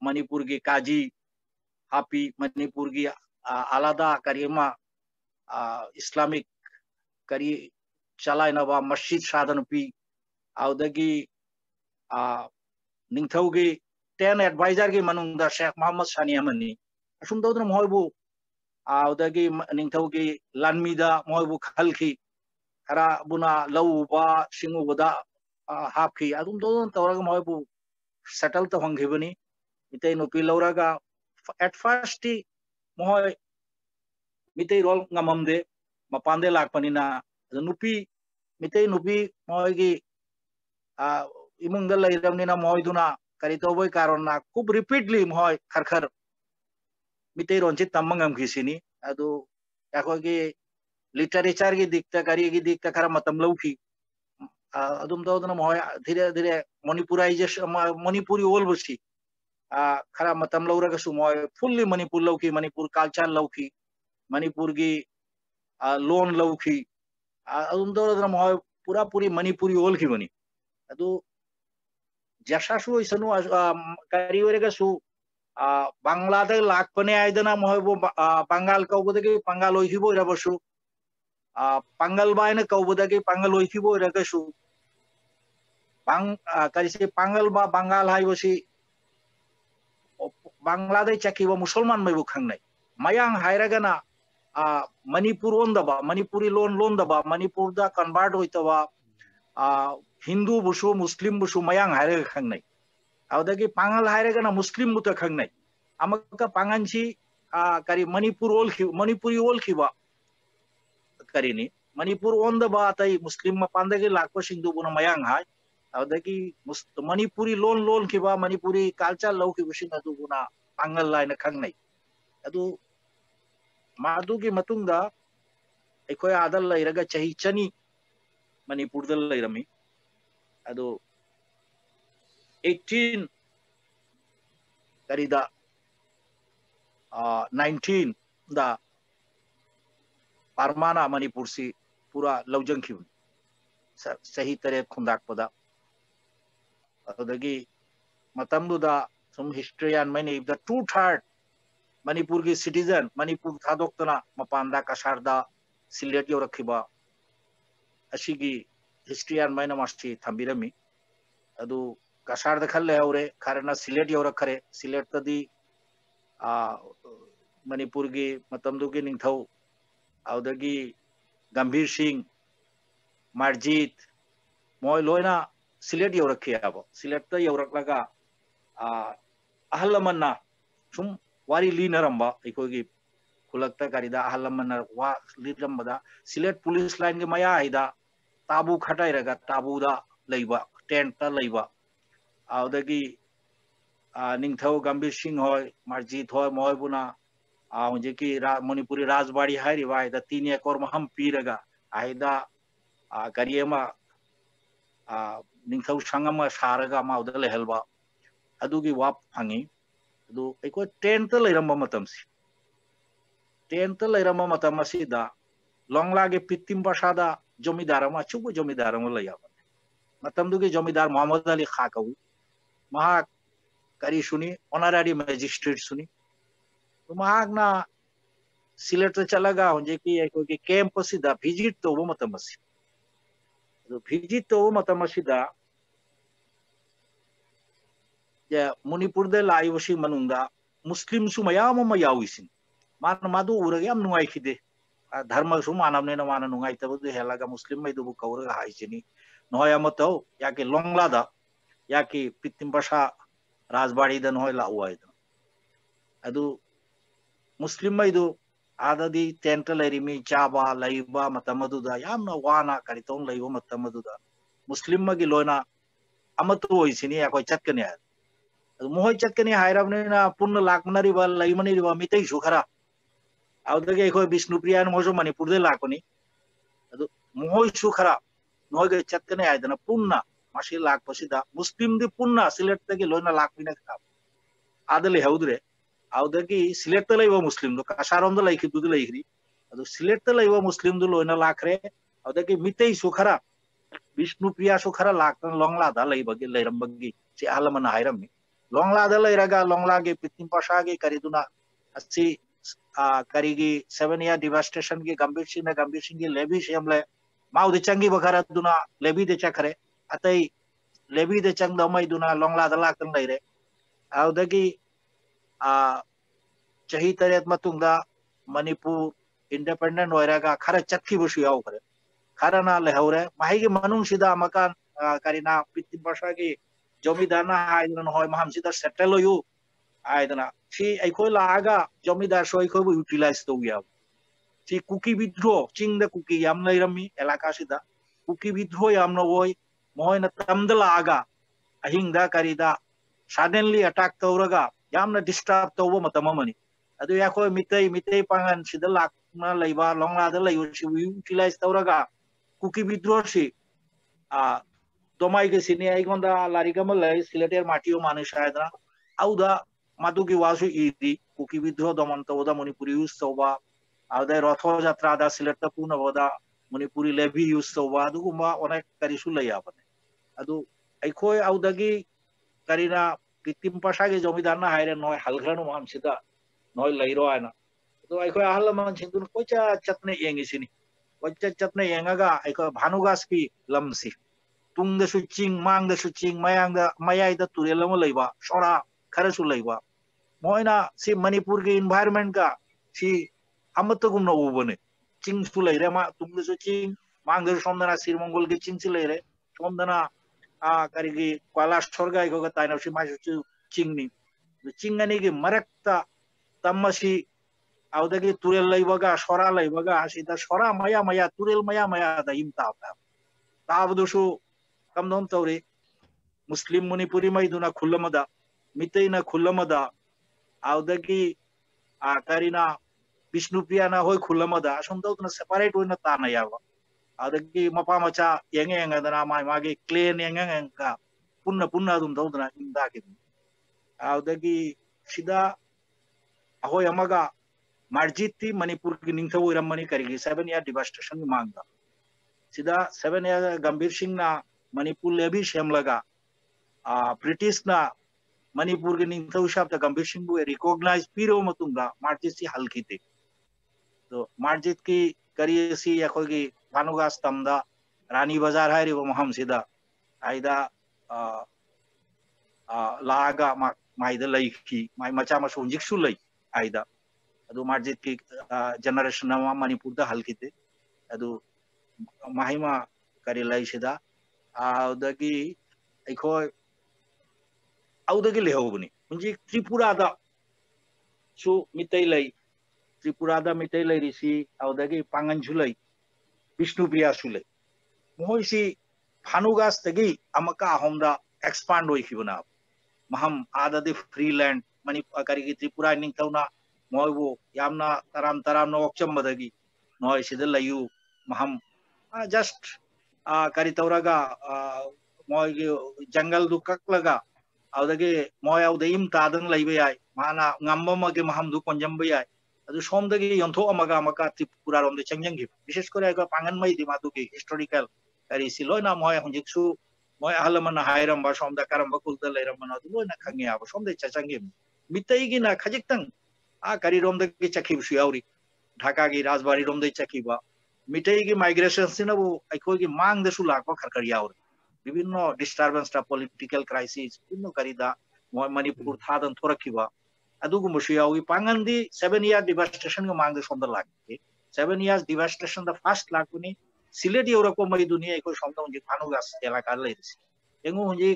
S2: मणिपुर की काजी हापी मणिपुर की आलादा करीमा इस्लामिक करी चलाइनबा मस्जिद साधन पी आउदगी निंगथौगी 10 एडवाइजर की मनुंगदा शेख मोहम्मद सानी अमनी असुम तौदना मोयबु आउदगी निंगथौगी लानमीदा मोयबु खलखी खरा बुना लौबा सिंगुबदा हापखी अदुम तौदना तौरगा मोयबु सेटल तो होंगिबनी मितै नुपी लौरगा एट फर्स्ट मोय मितै रोल ngamamde mapande lakpanina नुपी मितै नुपी मोयगी इमुंग लैरमनिना मोयदुना करी तौबोय कारणना खूब रिपीटली मोय खरखर मितै रोनची तमंगम खिसिनी अदु याखोगी लिटरेचर की दिक्ता करी की दिक्ता खरा मतम लौखी अदुम तौदना मोय धीरे धीरे मणिपुराइजेशन मणिपुरी ओल बसी खरा मतम लौरगा सु मोय फुल्ली मणिपुर लौखी मणिपुर कल्चर लौखी मणिपुर की लोन लौखी अदुम तौदना मोय पूरा पूरी मणिपुरी ओल की बनी अदु जशासु इसनु करी वरेगा सु बांग्लाद लाखपने आयदना मोहबो बंगाल कौबदगी पंगाल ओइखिबो रबसु पंगल बायना कौबदगी पंगल ओइखिबो रगसु बांग करिसे पंगल बा बंगाल हाइबसी बांग्लादे चकीबो मुसलमान मैबो खंगनाय मयांग हायरगना मणिपुर ओंदबा मणिपुरी लोन दबा मणिपुर दा कन्वर्ट होइतबा हिंदू बुसु मुस्लिम बुसु मयांग हायरग खंगनाय आउदगी पंगल हायरगना मुस्लिम मुत खंगनाय अमका पांगांची करी मणिपुरी ओल खिबा करीनी मणिपुर ओंदबा तई मुस्लिम पांदगी लाखो सिंधु बुना मयांग हाय आउदगी मणिपुरी लोन खिबा मणिपुरी कल्चर लौ खिबु सिंग अदु बुना पांगल लाइन खंगनाय अदु मादुगी मतुंगा एकोय आदल लैरगा चही चनी मणिपुर दल लैरमी अदु 18 करीदा 19 दा परमाना मणिपुर से पूरा लौजंग खिब सही तरह खुंदाक पदा अदगी मतमदुदा सम हिस्ट्री एंड मैंने द 2/3 मणिपुर की सिटीजन मणिपुर थादोक्तना मपानदा कसारदा सिलेट यो रखिबा अशिगी हिस्ट्री एंड मैंने मास्टी थंबिरमी अदु कसारदा खल्ले हौरे खारना सिलेट यो रखरे सिलेट तदी मणिपुर की मतमदुगी निंगथौ आउदगी गंभीर सिंह मार्जित मोय लोयना सिलेट यो रखे अब सिलेट त यो रखलगा अहलमन्ना सुम वारी लीनरंबा एकोगी खुलक्ता करिदा अहलमन्ना वा लीरंबदा सिलेट पुलिस लाइन के मया हाइदा ताबू खटाइरगा ताबूदा लैबा टेंट ता लैबा आउदगी निंगथौ गंभीर सिंह होय मार्जित होय मोय बुना की मणिपुरी राजबाड़ी हाइरिबा आइदा 3 एकड़ महम पीरगा आइदा करियमा निंगथौ संगमा सारगा माउदा लेहलबा अदुगी वाप फंगी अदु एको टेंट लैरंबा मतमसी टेंट लैरंबा मतमसीदा लोंगलागे पित्तिम बसादा जमीदारमा चुबु जमीदारमा लैयाबा मतमदुगी जमीदार मोहम्मद अली खाकौ महा करी सुनी ऑनररी मैजिस्ट्रेट सुनी तो महागना सिलेट चलगा हुंजे की एको की कैंप सिदा विजिट तो वो मतमसी भिजिट तो मतमसिदा या मणिपुर दे लाइवसी मनुंगा मुस्लिम सु मयाम म याविसिन मान मादु उरग याम नुंगाई खिदे धर्म सु मानवने न मान नुंगाई तब दु हेलागा मुस्लिम मै दु कौरग हाइसिनी नोय अमतो याके लोंगला दा याके पितिम भाषा राजबाड़ी द नोय लाउआई अदु मुस्लिम मै दु आददी टेंट लेरिमी चाबा लैबा मतमदुदा यामना वाना करितोन लैबो मतमदुदा मुस्लिम मगी लोना अमतो होइसिनी याकोय चटकने मोहय चटकने हायराबनेना पुन्न लाखमनरिबा लैमनिरिबा मितै सुखरा आउदगे एखोय विष्णुप्रिया मोजो मणिपुर दे लाखोनी अदु मोहय सुखरा नोगे चटकने आयदना पुन्न मासी लाखपसिदा मुस्लिम दि पुन्न सिलेक्ट तगे लोना लाखमिना खा आदले हौद्रे आउदगी सिलेक्ट लैबो मुस्लिम दो काशारम दो लैखि दुदु लैखरि अदु सिलेक्ट लैबो मुस्लिम दो लोना लाखरे आउदगी मितै सुखरा विष्णुप्रिया सुखरा लाखन लोंगला दा लैबगे लैरमबगी से आलमन हायरमि लोंगला दा लैरगा लोंगला गे पितिम पाशागे करिदुना अस्सी करिगी 7 year devastation की गंभीर सिंह की लेबी सेमले माउदे चंगी बखरा दुना लेबी दे चखरे अतई लेबी दे चंग दमई दुना लोंगला दा लाखन लैरे आउदगी चही तरेत मतुंगा मणिपुर इंडिपेंडेंट होयरागा खरा चक्की बसु याव करे खरा ना लेहौरे माहिगे मनुंग सिदा मकान करिना पितिम पाशागे जमीदारना आयदन होय महम सिदा सेटल होयु आयदना सी अखोय लागा जमीदार सो अखोय यूटिलाइज तो गया सी cookie withdraw Ching the cookie याम लैरमी एलाका सिदा कुकी विद्रो याम न होय मोय न तमद लागा अहिंगदा करिदा सडनली अटैक तौरगा याम न डिस्टर्ब तौबो मतममनी अदु याखोय मितै पांगन सिदा लाकना लैबा लोंगला द लैयो सी यूटिलाइज तौरगा कुकी विद्रो सी दोमाई के सिने आइगोंदा लारिगम लै सिलेटेर माटियो मानुषायदना आउदा मादुगी वासु इदी कुकी विद्रोह दमन तोदा मणिपुरी यूज तोबा आउदा रथ यात्रा दा सिलेट पूर्ण बोदा मणिपुरी लेबी यूज तोबा दुगुमा अनेक करिसु लैयाबने अदु अखोय आउदागी करिना पितिम पाशागे जमीदारना हायरे नय हलग्रानु मामसिदा नय लैरो आना तो अखोय आहलमान सिंदुन कोचा चतने येंगिसिनी कोचा चतने येंगागा अखोय भानुगास की लमसी तुंग दसु चिंग मांग दसु चिंग मयांग मयाइदा तुरेलम लैबा सोरा खरसु लैबा मोयना सी मणिपुर के इन्वायरमेंट का सी अमतगुमना उबने चिंग सु लैरे मा तुंग दसु चिंग मांग दसु सोमदना सिरमंगल के चिंग सि लैरे सोमदना करिगी क्वालास छोरगा इगोगा ताइनसि मासु चिंगनी चिंगनी के मरक्ता तमसी आउदगी तुरेल लैबगा सोरा लैबगा आसिदा सोरा मया मया तुरेल मया मया दा इमता ताबदुसु कमदोम तौरे मुस्लिम मणिपुरी मैदुना खुल्लमदा मितैना खुल्लमदा आउदगी करिना विष्णुप्रिया ना होय खुल्लमदा असोमदौना सेपरेट होना ताना यावा आउदगी मपा मचा येंगे येंगदना माय मागे क्लेन येंगेंगा पुन्ना पुन्ना दुम दौदना इंदागे आउदगी सिदा ahoy amaga marjiti मणिपुर की निंगथौ ओइरमनी करिगी 7 year devastation मांगदा सिदा 7 year गंभीर सिंह ना मणिपुर लेबी शेमलगा ब्रिटिश ना मणिपुर के निंगथौ शाब्द गंभीर सिंह बु रिकॉग्नाइज पीरो मतुंगा मार्जित सी हल्कीते तो मार्जित की करियसी यखोगी भानुगास तमदा रानी बाजार हायरि वो महम सिदा आइदा लागा माइदा लैखी माइ मचा मसु जिक्सु लै आइदा अदु मार्जित की जनरेशन मा मणिपुर दा हल्कीते अदु माहिमा करि लै सिदा आउदगी अखोय आउदगी लेहौबनी मुंजी त्रिपुरा दा सु मितै लै त्रिपुरा दा मितै लै रिसी आउदगी पांगन जुलै विष्णुप्रिया सुलै मोहइसी भानुगास तगी अमका होमदा एक्सपांड होइखिबना महम आददि फ्रीलैंड मणि करिगी त्रिपुरा निंगथौना मोयबो यामना तराम नो ओक्चमदगी नोय सिदा लयु महम जस्ट करी तौरगा मोयगे जंगल दु कक्लगा आउदगे मोय आउदे इम तादन लैबे याय माना ngambamage महम दु konjamba याय अदु सोमदगे यंथो अमगा मका त्रिपुरा रोमदे चंगजंगी विशेष करे ग पांगन मै दिमा दुगे हिस्टोरिकल करी सिलोना मोय हंजिक्सु मोय आहलमन हायरम बा सोमदा करम बकुलद लैरमन अदु लोना खंगे आबो सोमदे चचंगी मितैगी ना खजिक्तंग करी रोमदगे चखिबसु यावरी ढाका की राजबाड़ी रोमदे चखिबा मिटाई की माइग्रेशन से ना वो अखोई की मांग दे सुलाक पर खरकर यावर विभिन्न डिस्टर्बेंस टा पॉलिटिकल क्राइसिस विभिन्न करीदा मणिपुर था दन थोड़ा किवा अदुगु मुशियावी पांगंदी 7 year devastation को मांग दे सोंदर लाग के 7 years devastation द फर्स्ट लाग कुनी सिलेट यूरोप को मई दुनिया एको सोंदर उनजी फानुगास एलाका लेरिस एंगु उनजी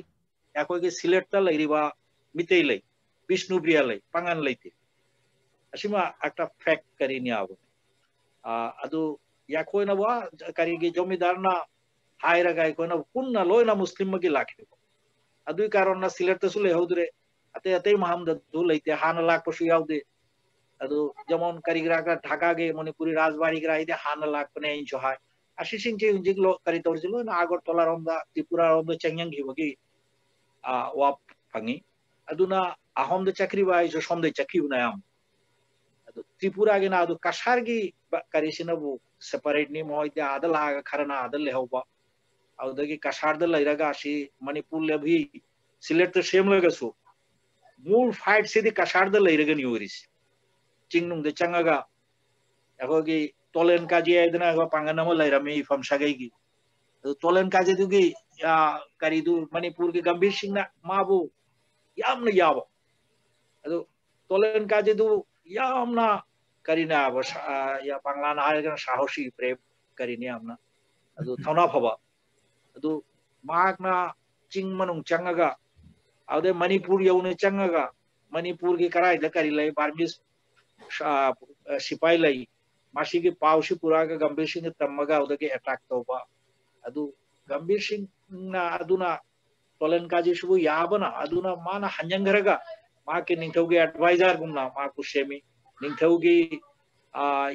S2: अखोई की सिलेट ता लेरिबा मिटेई ले विष्णुप्रिया ले पांगन लेते अशिमा एकटा फैक्ट करिनि आबो अदु याकोइना वा करिगे जमीदारना हायरगा कोइना पुन्ना लोइना मुस्लिम की लाखे अदुई कारण सिलेट तसु लेहौद्रे अते अते महम दु लेते हान लाख पशु याउदे अदु जमन करिग्रा का ढाका गे मणिपुरी राजबाड़ी ग्रा इदे हान लाख पने इंचो हाय आशिसिंग चे जिगलो करि तोरजिलो ना आगर तोला रोमदा त्रिपुरा रोमदा चेंगयंग हिबगी वा फंगी अदुना अहोम द चक्री बाय जो सोम द चक्की उनायाम अदु त्रिपुरा गे ना अदु कसारगी करिसिनबु सेपरेट नि मोइदे आदल आगा खरना आदल लेहौबा अदगी कसार द लैरागा आसी मणिपुर ले भी सिलेट तो सेम लगसु मूल फाइट से कसार द लैरागा न्यूरिस चिंगनुंग द चंगागा अखोगी तोलेन काजी आइदना अखो पांगनम लैरामे इफम सगैगी तोलेन काजी दुगी करिदु मणिपुर के गंभीर सिंह माबु यामना याबो अदु तोलेन काजी दु यामना करिना अब या बांग्लाना हायगन साहसी प्रेम करिनि आमना अदु थौना फबा अदु मागना चिंग मनुंग चंगागा अदे मणिपुर यौने चंगागा मणिपुर की कराय द करि लै बार्मिस सिपाई लै मासी के पावसी पुरा का गंभीर सिंह तमगा उदके अटैक तोबा अदु गंभीर सिंह ना अदुना तोलेन काजी सुबु याबना अदुना माना हंजंगरगा मा के निंथौगे एडवाइजर गुमना मा कुसेमी निंथौगी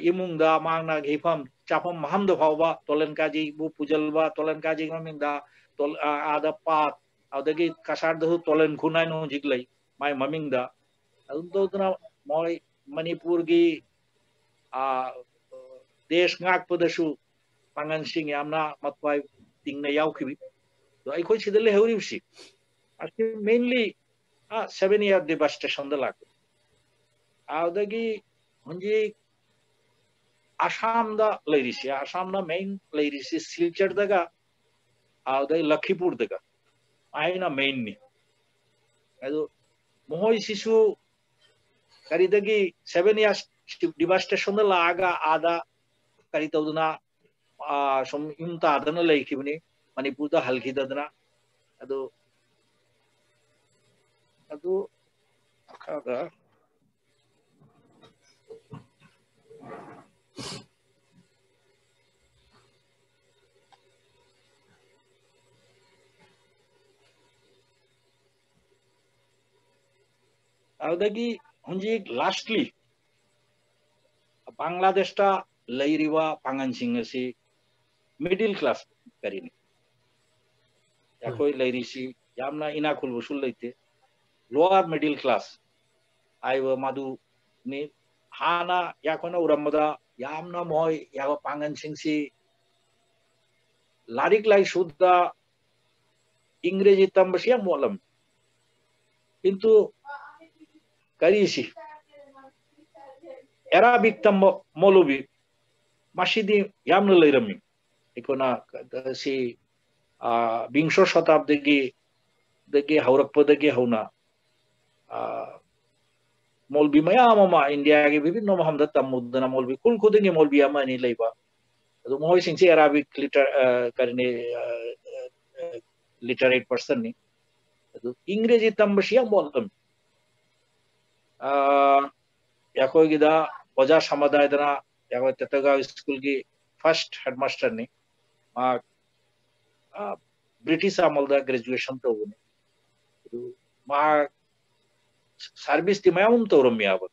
S2: इमुंगदा मांगना घेफम चाफम महमद फावबा तोलेन काजी बु पुजलबा तोलेन काजी ममिंदा तोल आदा पात अदगी कसार दहु तोलेन खुनाय नो जिगलै माय ममिंगदा अदुना मोय मणिपुर की देश ngak पदसु पांगन सिंह यामना मतवाय तिंगना यावखिबि तो अखोय सिदले हेवरिबसि आसे मेनली 7 year devastation द लाग आदगी हुंजी आसाम दा लैरिसि आसाम ना मेन लैरिसि सिलचर दगा आदय लखीपुर दगा आइना मेन नि अदो मोहय सिसु करिदगी 7 years devastation द लागा आदा करितौदना सम इमता दना लैखिबनि मणिपुर दा हलखिदना अदो अदो अखादा अदगी हुंजी लास्टली बांग्लादेश टा लैरिवा पांगन सिंह से मिडिल क्लास करिनि याकोय लैरिसी यामना इना खुल वसूल लेते लोअर मिडिल क्लास आइव मादु ने हाना याकोना उरमदा यामना मोय याव पांगन सिंह से लारिक लाई शुद्धा इंग्रेजी तंबसिया मोलम किंतु करिसी Arabic tam molubi masidi yamna leirami ikona si bingsho shatabdagi dagi haurakpadagi hauna molbi mayama India ge bibinno mahamda tamudana molbi kul khudingi molbi ama ni leiba adu moy singsi Arabic literate person ni adu English tambasiya molam याकोई गिदा वजा समुदाय दना याको ततगाव school की first headmaster ने British अमल दा graduation तो ने मा सर्विस ती मायम तो रमिया ब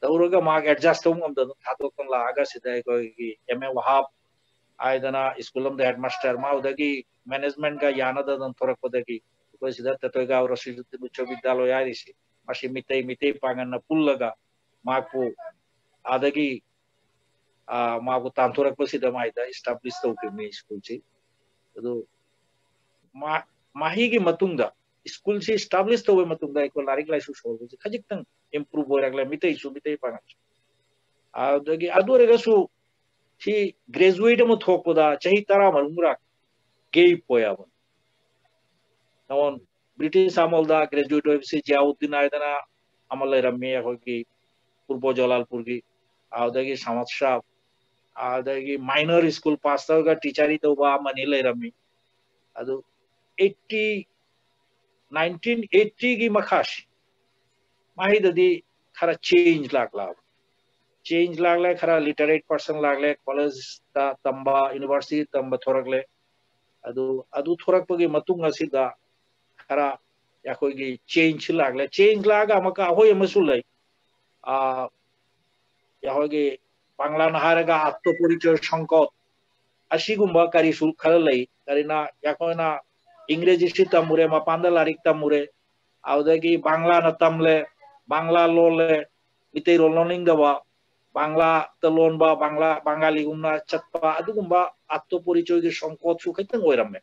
S2: तौरगा मा एडजस्ट हम द थातो कन ला आगा सिदा कोई की एमए वहाब आय दना स्कूलम द हेडमास्टर मा उदगी मैनेजमेंट का याना दन थोरक पदगी कोई सिदा ततगाव रशीद उच्च विद्यालय आरिसी मासी मिते पांगन पुल्लगा माकु आदगी माकु तांथोरक पसिदा माइदा एस्टैब्लिश तौके मे स्कूल ची अदो माही की मतुंगदा स्कूल ची एस्टैब्लिश तौवे मतुंगदा एको लारिक लाइसु सोल ची खजिक्तंग improve होरगला मिते Pangan आदगी अदोरेगसु 시 graduate mo thokpoda chahi tara marumra gay poyabon nawon British amalda graduate websi Jiauddin aidana amalai ramme yakoki purbo Jalalpur gi awdagi Samad Shah awdagi minor school pass ga teacheri to ba manilai ramme adu 1980 gi makhash mahidadi khara change lagla khara literate person lagle college ta tamba university tamba thoragle adu thorak pagi matung asida khara yakogi change laga amaka hoy masulai yakogi bangla naharaga atto porichoy sankot ashigumba kari sul kharalai karina yakoina इंग्रेजी सितमुरे मा पांदलारिक तमुरे आवदगी बांग्ला नतमले बांग्ला लोले मिते रोलनिंग दवा बांग्ला तलोन बा बांग्ला बांगाली गुमना चत्पा अदुगुंबा आत्तो परिचय गे संकोत सुखैतंग ओइरमे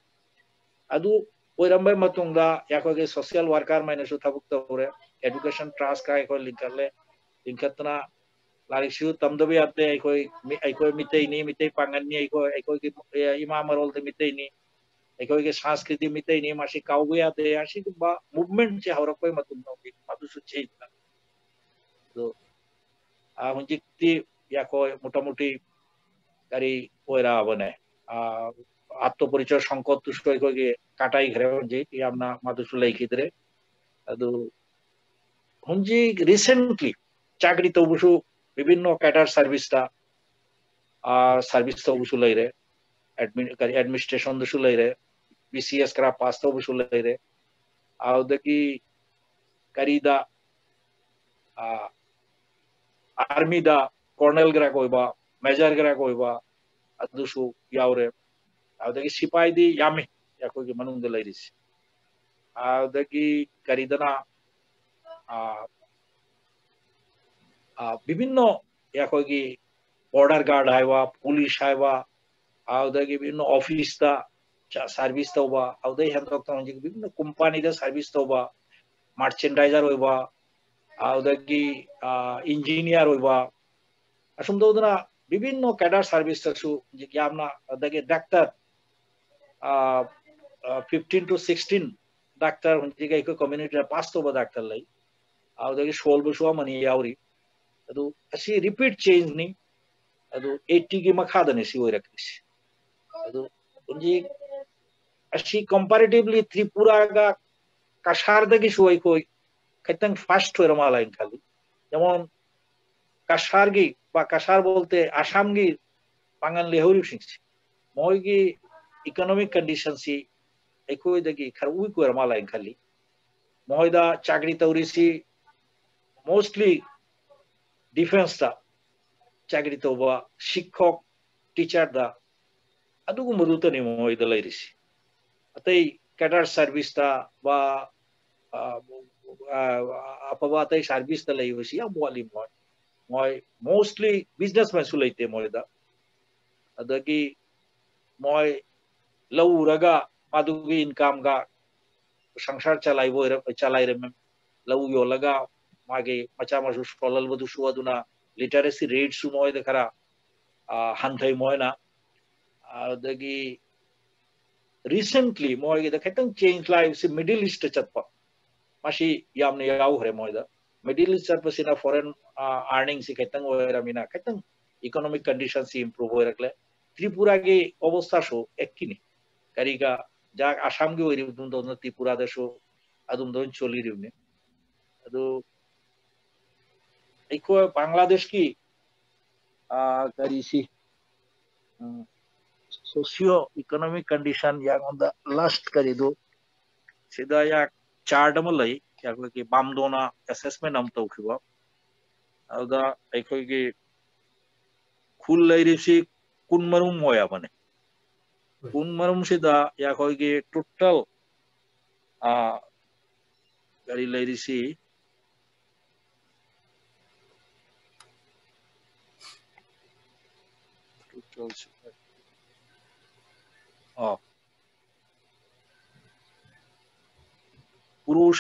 S2: अदु ओइरमे मतुंगा याकोगे social worker माइनसु थाबुक तोरे education trust का एको लिंकतना लारिसु तमदबे आते एको मिते पांगनी एको इमा मरोल ते मिते नि एकोगे संस्कृति मिते नि मासी काउगे आते आसी बा मूवमेंट से हरपय मतुंगा मादुसु चेइता तो हुंजिक्ति याको मोटामुटी गारी ओइरा बने आत्तो परिचय संकट तुष्ट एकोगे काटाई घरे जे यामना मादुसु लाइकिद्रे अदु हुंजि रिसेंटली चाकरी तबुसु विभिन्न कैडर सर्विस तो बुसु लैरे एडमिनिस्ट्रेशन दुसु लैरे BCS करा पास तो बुसु लैरे आवदकी करीदा आर्मी दा कर्नल ग्रा कोइबा मेजर ग्रा कोइबा अदुसु यावरे आवदकी सिपाही दी यामी याकोगी मनुंग लैरिस आवदकी करीदना विभिन्न याकोगी बॉर्डर गार्ड हाइवा पुलिस हाइवा आवदगी विभिन्न ऑफिस दा सर्विस तोबा आवदे हेंदोक ता विभिन्न कंपनी दा सर्विस तोबा मर्चेंडाइजर होइबा आवदगी इंजीनियर होइबा असुमदोदना विभिन्न कैडर सर्विस तसु यामना आवदगी डॉक्टर 15 to 16 डॉक्टर हुंजिगा इको कम्युनिटी पास तोबा डॉक्टर लै आवदगी 16 बसुआ मनी यावरी अदु असी रिपीट चेंज नि अदु 80 की मखादने सी ओइरक्रिस अदु उंजी असी कंपैरेटिवली त्रिपुरा गा काशारदगी सुई कोई खैतंग फास्ट होरमाला खाली जेमन काशारगी बा काशार बोलते आसामगी बांगाल लेहौरी सिंगसी मोयगी इकोनॉमिक कंडीशन सी एकोय दगी खरउई कोरमाला खाली मोयदा चाकरी तौरीसी मोस्टली डिफेंस दा चाकरी तोबा शिक्षक टीचर दा अदुगु मरुतो नि मोयदा लैरिसी अतै कैडर सर्विस दा बा अपवा तै सर्विस दा लैबसी या बोली मोय मोस्टली बिजनेसमैन सुलैते मोयदा अदगी मोय लौरगा मादुगी इनकम गा संसार चलाइरे लौ योलगा मागे मचा मसु स्कॉलल बदु सुवादुना लिटरेसी रेट सु मोय देखरा हानथै मोयना अदगी रिसेंटली मोय गे खैतंग चेंज लाइफ से मिडिल ईस्ट चतपा मासी यामने याव हरे मोयदा मिडिल ईस्ट चतपसिना फॉरेन अर्निंग से खैतंग ओयरामिना खैतंग इकोनॉमिक कंडीशन से इंप्रूव होयरकले त्रिपुरा गे अवस्था सो एककिनि करिगा जा आसाम गे ओइरिबुम दोन त्रिपुरा देशो अदुम दोन चोलिरिबने अदु इको बांग्लादेश की करीसी सोशियो इकोनॉमिक कंडीशन या ऑन द लास्ट करी दो सीधा या चार्ट में लई या कोई की बामदोना असेसमेंट हम तो खिबा अदा इको की खुल लईरिसी कुनमरुम होया बने कुनमरुम सीधा या कोई की टोटल करी लईरिसी पुरुष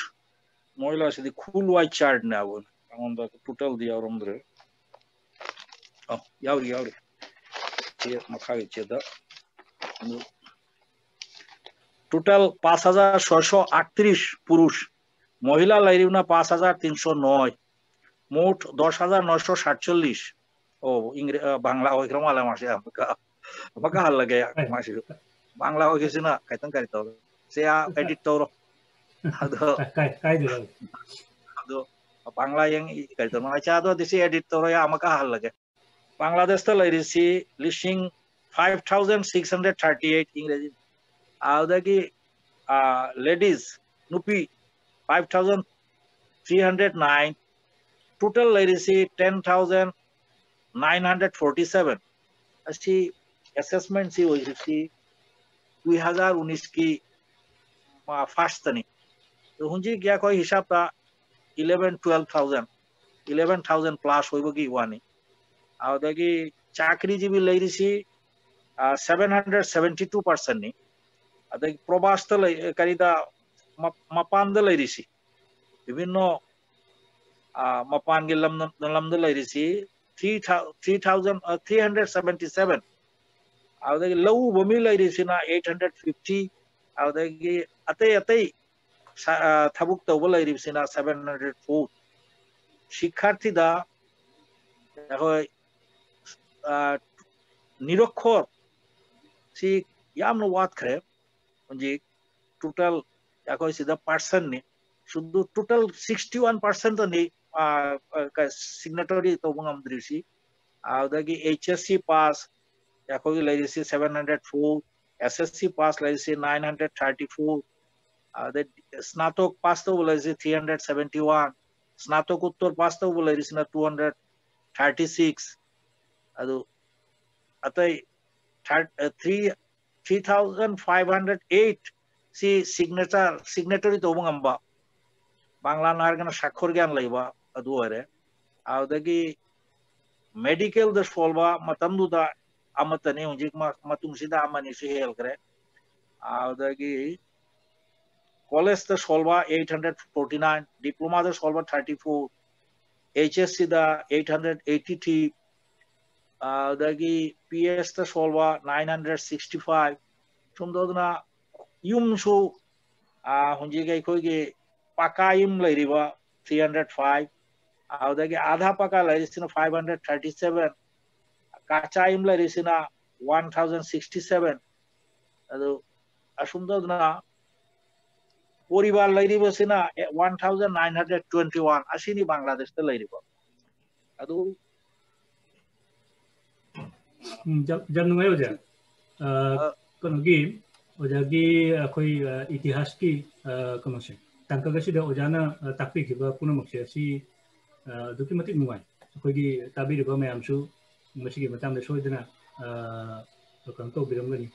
S2: महिला से खुल वाई चार्ट ने आवल ऑन द टोटल दिया और अंदर यावरी टोटल 5638 पुरुष महिला लाइरिवना 5309 मोट 10947 ओ इंग्रेजी बांग्ला होइख्रम आला मासे मका हल लगे मासे बांग्ला होइसिना काइतन कारि तौ से एडिट तौरो अदो बांग्ला yang कारि तौ माचा दो दिसि एडिट तौरो या मका हल लगे बांग्लादेश त लाइरिसि लिसिंग 5638 इंग्रेजी आउदागी लेडीज नुपी 5309 total lairisi 10,947 असी assessment सी होइसी 2019 की फर्स्ट तनी तो हुंजी क्या कोई हिसाब ता 11,000 प्लस होइबो की वानी आउदागी चाकरी जी भी लाइरिसी 772% नी अदगी प्रवास त करिदा मपान द लाइरिसी विभिन्न मपान के लमद लाइरिसी 3,377 आउदागी लऊ बमी लाइरिसिना 850 आउदागी अतै थबुक तौब लाइरिसिना 704 शिक्षार्थी दा होय निरक्षर सी यामनो वात खरे म्हणजे टोटल याकोय सिदा पर्सन ने शुद्ध टोटल 61% नि सिग्नेटरी तो बंगमद्रिसी आउदागी HSC पास याकोय लाइरिसी 704 SSC पास लाइरिसी 934 आउदा स्नातक पास तो लाइरिसी 371 स्नातकोत्तर पास तो लाइरिसी 236 अदु अतै 3,508 सी सिग्नेटरी तो बंगम्बा बांग्ला नारगना साक्षर ज्ञान लैबा अदु अरे आउदागी मेडिकल द सोलबा मतमदुदा अमतने हुंजिक मतुंगसिदा अमनि से हेल करे आउदागी कॉलेज द सोलबा 849 डिप्लोमा द सोलबा 34 HSC दा 883 आउदागी PS द सोलबा 965 सुमदोदना युमसु हुंजिगे कोइगे पका युम लैरिबा 305 आउदागी आधा पका लैरिसिना 537 काचा युम लैरिसिना 1067 अदु असुमदोदना परिवार लैरिबसिना 1921 असिनी बांग्लादेश त लैरिबा अदु
S1: जब नुंगाय ओजा कनोगी ओजागी अखोई इतिहास की कनोसे तंकगसिदा ओजाना ताकपिखिबा पुनमक्से असि दुकी मति नुंगाय अखोगी ताबिरिबा मयामसु मसिगी मतामदा सोइदना कनतो बिरमगनि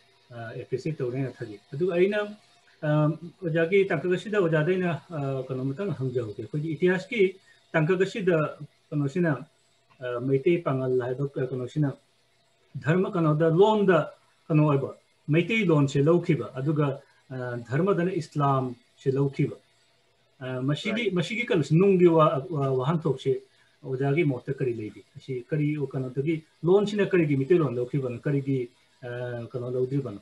S1: एप्रिसिएट तौरेना थागी अदु आइना ओजागी तंकगसिदा ओजादैना कनोमतंग हंगजाउके अखोगी इतिहास की तंकगसिदा कनोसिना मैते पांगल हाइबा कनोसिना धर्म कनोदा लोनदा कनोइबा मैते लोन से लौखिबा अदुगा धर्मदना इस्लाम से लौखिबा मशीगी कनस नुंगी वहांथोक से ओजागी मोत करी लेबी असी करी ओ कनोदगी लोन सिना करीगी मिते लोन लौखिबन करीगी कनो लौद्रिबन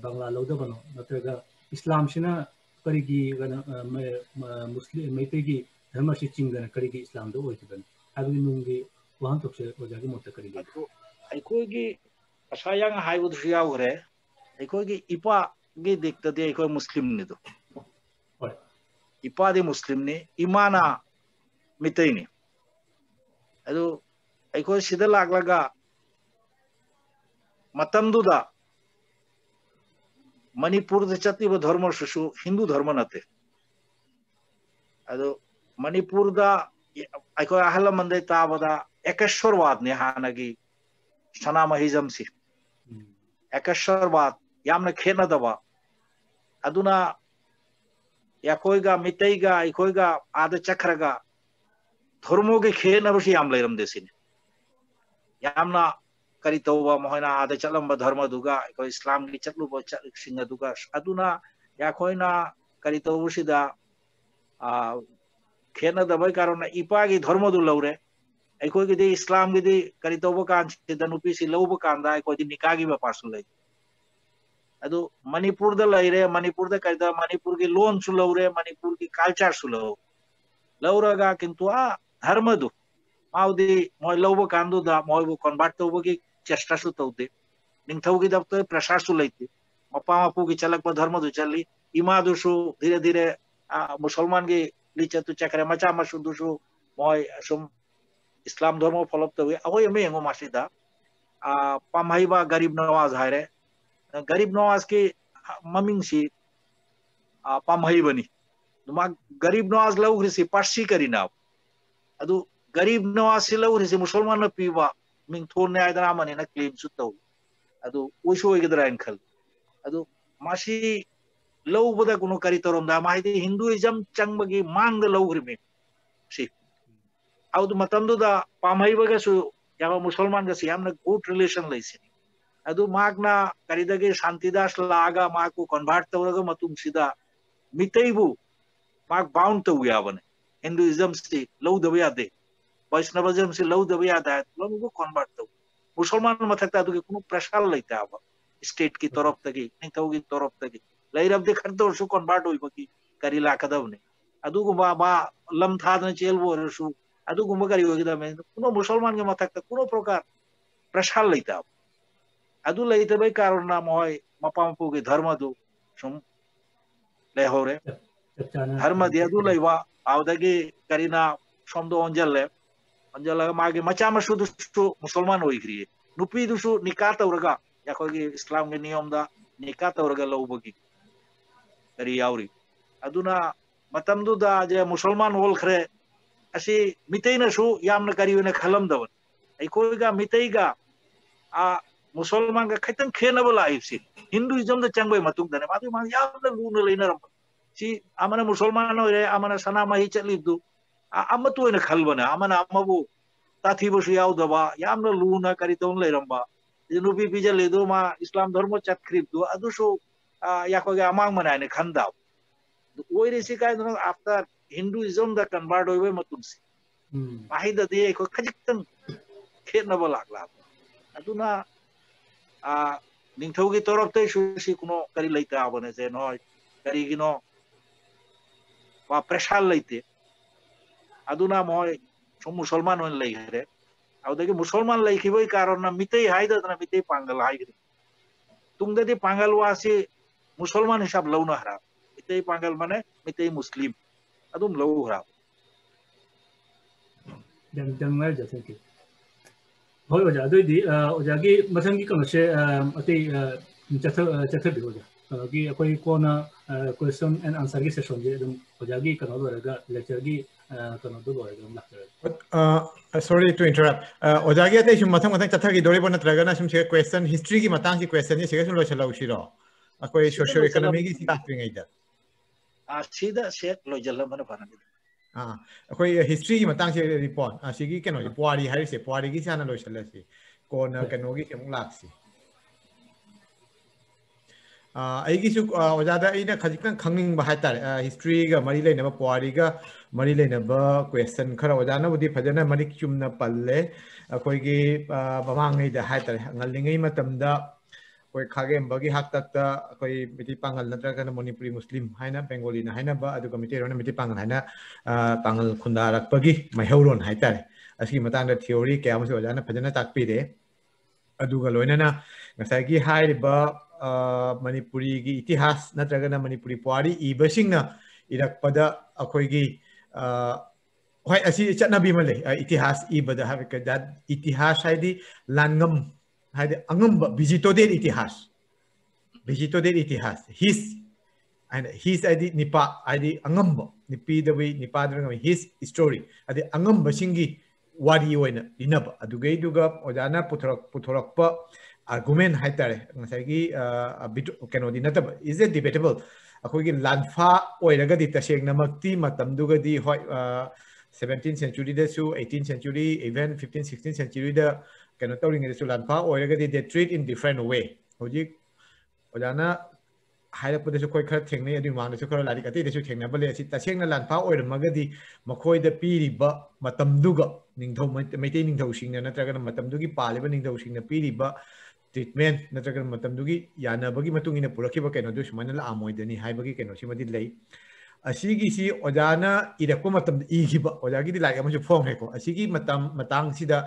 S1: बांग्ला लौदबन नत्रगा इस्लाम सिना करीगी मुस्लिम मैतेगी धर्म से चिंगना करीगी इस्लाम दो ओइबन अदुगी नुंगी वहांथोक से ओजागी मोत करी लेबी
S2: अखोगी असायांग हाइबुदु यावरे अखोगी इपा गी दिक्तदे अखोय मुस्लिम ने दो इपा दे मुस्लिम ने इमाना मितई ने अदु अखोय सिदा लागलगा मतमदुदा मणिपुर द चतिब धर्म सुसु हिंदू धर्म नते अदु मणिपुर दा अखोय अहल मंदे ताबदा एकेश्वरवाद ने हानगी सनामहिजम सी एकेश्वरवाद यामना खेनदबा अदुना याकोइगा मितैगा इकोइगा आद चक्रगा धर्मोगे खेनबसी याम लैरमदेसिने यामना करी तौबा मोहना आद चलंबा धर्म दुगा इको इस्लाम की चलुबा सिंग दुगा अदुना याकोइना करी तौबसिदा खेनदबै कारण इपागी धर्म दु लौरे ꯑꯩꯈꯣꯏꯒꯤꯗꯤ ꯏꯁꯂꯥꯝꯒꯤꯗꯤ ꯀꯔꯤ ꯇꯧꯕ ꯀꯥꯟꯁꯤꯗ ꯅꯨꯄꯤꯁꯤ ꯂꯧꯕ ꯀꯥꯟꯗ ꯑꯩꯈꯣꯏꯗꯤ ꯅꯤꯀꯥꯒꯤ ꯕꯦꯄꯥꯔꯁꯨ ꯂꯩ ꯑꯗꯨ ꯃꯅꯤꯄꯨꯔꯗ ꯂꯩꯔꯦ ꯃꯅꯤꯄꯨꯔꯗ ꯀꯔꯤꯗ ꯃꯅꯤꯄꯨꯔꯒꯤ ꯂꯣꯟꯁꯨ ꯂꯧꯔꯦ ꯃꯅꯤꯄꯨꯔꯒꯤ ꯀꯜꯆꯔꯁꯨ ꯂꯧꯔꯒ ꯀꯤꯟꯇꯨ ꯙꯔꯃꯗꯨ माउदी मोय लौब कांदुदा मोयबु कन्वर्ट तौबगी चेष्टासु तौदे निंथौगी दबते प्रेशरसु लैते मपा मपुगी चलक धर्म दु चली इमादुसु धीरे धीरे मुसलमान की लिचतु चक्रे मचा मसुदुसु मोय सुम इस्लाम धर्म फॉलोअप तवे अहोय मे यंगो मासिदा पामाइबा गरीब नवाज हायरे गरीब नवाज की ममिंगसी पामाइबनी नुमा गरीब नवाज लौग्रिसी पार्सी करिना अदु गरीब नवाज से लौरिसे मुसलमान पीबा मिंथोन न्यायदना मने क्लेम सु तौ अदु ओइसो ओइगदरा खल अदु मासी लौबदा कुनो करी तरोमदा माहिती हिंदुइज्म चंगबगी मांगद लौग्रिमे सी आउद मतंदुदा पामहैबगसु याबा मुसलमान गसि यामना गुड रिलेशन लैसे अदु मागना करीदगे शांतिदास लागा माकु कन्वर्ट तौरगा मतुंगसिदा मितैबु माग बाउंड तौ याबने हिंदुइज्म से लौदब यादे वैष्णविज्म से लौदब यादा लोगो कन्वर्ट तौ मुसलमान मथकता दुगे कुनो प्रेशर लैता अब स्टेट की तरफ तगी निथौ की तरफ तगी लैरब दे खरदोसु कन्वर्ट होइबकी करी लाकदबने अदुगुमा मा लम थादन चेलबोरसु अदुगुमा करी होइगदमे कुनो मुसलमान के मथकता कुनो प्रकार प्रेशर लैता अदु लैतबे कारण मोय मपामपु के धर्म दु सुम लेहोरे धर्म दे अदु लैवा आवदगी करीना सोमदो अंजले अंजला मागे मचा मसुदुसु मुसलमान होइग्री नुपी दुसु निका तौरगा याखोगी इस्लाम के नियम दा निका तौरगा लौबगी करी यावरी अदुना मतमदुदा जे मुसलमान होलखरे असि मितैनसु यामना करीवेना खलमदब अइखोइगा मितैगा मुसलमान का खैतन खेनब लाइफसि हिंदुइज्म दा चंगबै मतुंग दने मादु मा यामना लुना लेनरम सी आमना मुसलमान होरे आमना सना माहि चलिदु अमतु ओइना खलबना आमना अमबु ताथीबसु यावदबा यामना लुना करी तौन लेरंबा नुपी पिजलेदो मा इस्लाम धर्म चक्रिबदु अदुसु याखोगे अमांग मनाने खंदा ओइरेसि कायदन आफ्टर हिंदुइज्म दा कन्वर्ट होइबे मतुंसि माहिदा दे को खजिक्तन खेनब लागला अदुना निंथौगी तरफते सुसि कुनो करी लैता आबने जे नो करी गिनो वा प्रेशर लैते अदुना मोय सो मुसलमान होन लैगरे अवदगी मुसलमान लैखिबै कारण मितै हाइदना मितै पांगल हाइग्रे तुंगदि पांगल वासी मुसलमान हिसाब लौना हरा मितै पांगल माने मितै मुस्लिम अदुम लौ हरा
S1: दंगल जैसे कि होय ओजा दोइदि ओजागी मथंगी कनसे अति चथ बिहो की अखोई कोना क्वेश्चन एंड आंसर की सेशन जे दम ओजागी कनो लोरगा लेक्चर की कनो दो लोरगा लाक्टर
S3: sorry to interrupt ओजागी अते सुम मथंग मथंग चथगी दोरेबो नत्रगना सुम से क्वेश्चन हिस्ट्री की मतंग की क्वेश्चन ये सिगे सुम लोचला उशिरो अखोई सोशियो इकोनॉमी की सिकात्रिंगैदा
S2: सीधा सेट लोजल मन फरन
S3: अखोई हिस्ट्री की मतंग से रिपोर्ट सिगी केनो पुआरी हाइसे पुआरी की साना लोचलसी कोन केनो की सेमुक लाक्सी आईगिसु ओजादा इना खजिकन खंगिंग बा हाइतार हिस्ट्री गा मरी लेनबा पुआरी गा मरी लेनबा क्वेश्चन खरा ओजाना बुदी फजना मरी चुमना पल्ले अखोइगी बमांगै दा हाइतार ngaliंगै मतमदा कोई खागेमबगी हाक्तक्ता कोई मिति पांगल नत्रगना मणिपुरी मुस्लिम हाइना बेंगोली ना हाइना बा अदुगा मिति रोना मिति पांगल हाइना पांगल खुंदारकपगी मैहौरोन हाइतार असि मतांगदा थियोरी क्यामसे ओजाना फजना ताकपिरे अदुगा लोइनाना ngसाइगी हाइरिबा मणिपुरी की इतिहास नत्रगना मणिपुरी पुआरी इबसिंगना इरकपदा अखोइगी होय असि चटनाबी मले इतिहास इबदा हाबेकदा इतिहास हाइदि लानगम हाइदि अंगम विजिटोडेड इतिहास हिस आइदि निपा आइदि अंगम निपी दबी निपा दरंग हिस स्टोरी आइदि अंगम बसिंगी वारी ओइना इनब अदुगै दुगा ओजाना पुथोरकपा argument haitare ngasagi kenodi natab is it debatable akogi lanfa oiraga di taseng namakti matamduga di hoi 17th century da su 18th century even 15th 16th century da keno tawring da su lanfa oiraga di they treat in different way hoji ojana haira pada su koi khar thengnai adu mang da su khar lari kati da su thengna bale asi taseng na lanfa oiramaga di makhoi da piri ba matamduga Ningthou मैते Ningthou सिंगना नत्रगन मतमदुगी पालिबा Ningthou सिंगना पीरिबा treatment नत्रगन मतमदुगी यानाबगी मतुंगिना पुरखिबा केनो दु सुमाना ला आमोइदनी हाइबगी केनो सिमदि लई असीगी सी ओजाना इरक्को मतम इखिबा ओजागी दि like अमजु Phong हेको असीगी मतम मतंग सिदा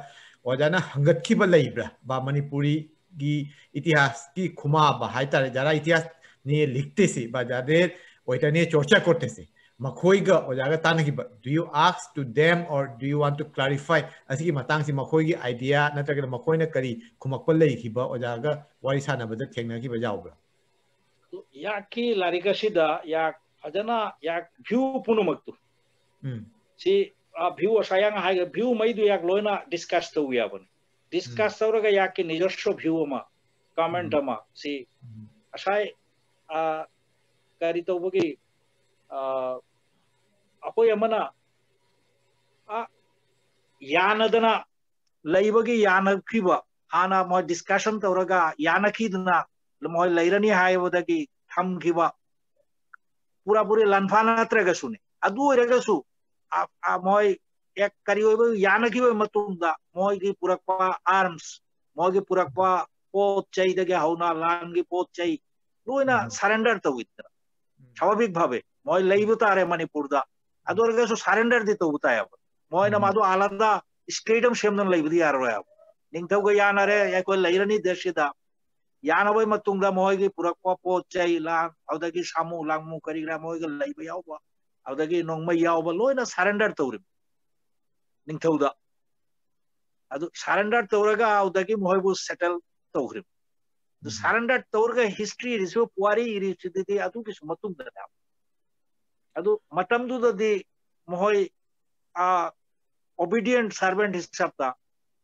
S3: ओजाना हंगतखिबा लईब्रा बा मणिपुरी की इतिहास की खुमा बा हाइतारे जरा इतिहास ने लिखते से बा जादे ओइतने चर्चा करते से मखोइगा ओजागा तानगिबा do you ask to them or do you want to clarify asigi matang si मखोइगी आइडिया नत्रगन मखोइना करी खुमकपा लईखिबा ओजागा वारि सानाबदा थेंनागिबा जाउब्रा
S2: याकी लारिकासिदा या फजना या view पुनुमक्तु si view sayang hai view mai du yak loina discuss to ya ban discuss tawraga yak ki nijosho view ma comment ma si asai kari to bogi apoi amana yanadana laibagi yanakhiba ana mo discussion tawraga yanakhidna mo lairani hai bodagi thamkhiba pura puri lanfana traga sune adu regasu moi ek kariyo yana ki matunda moi ki purakpa arms moi ki purakpa pot chai dege hauna lan ki pot chai loina surrender to witra স্বাভাবিক ভাবে মই লাইবো তারে মণিপুর দা আদর গেছো surrender দিতে উতায় মই না মাদু আলাদা স্টেডিয়াম শেমদন লাইবো দি আর রয়া নিংথাও গে ইয়ানারে একো লাইরানি দেশিদা याना भाई मतुंगा मोहगी पुरक्वा पोचाई लांग अवदगी सामू लांगमू करीग्रा मोहगी लाइबा यावबा अवदगी नोंगमा यावबा लोइना सरेंडर तौरि निंथौदा अदु सरेंडर तौरगा अवदगी मोहबु सेटल तौग्रि दु सरेंडर तौरगा हिस्ट्री रिसो पुआरी इरिसिदि अदु किस मतुंदा दा अदु मतमदुदि मोहय ओबीडिएंट सर्वेंट हिसाबता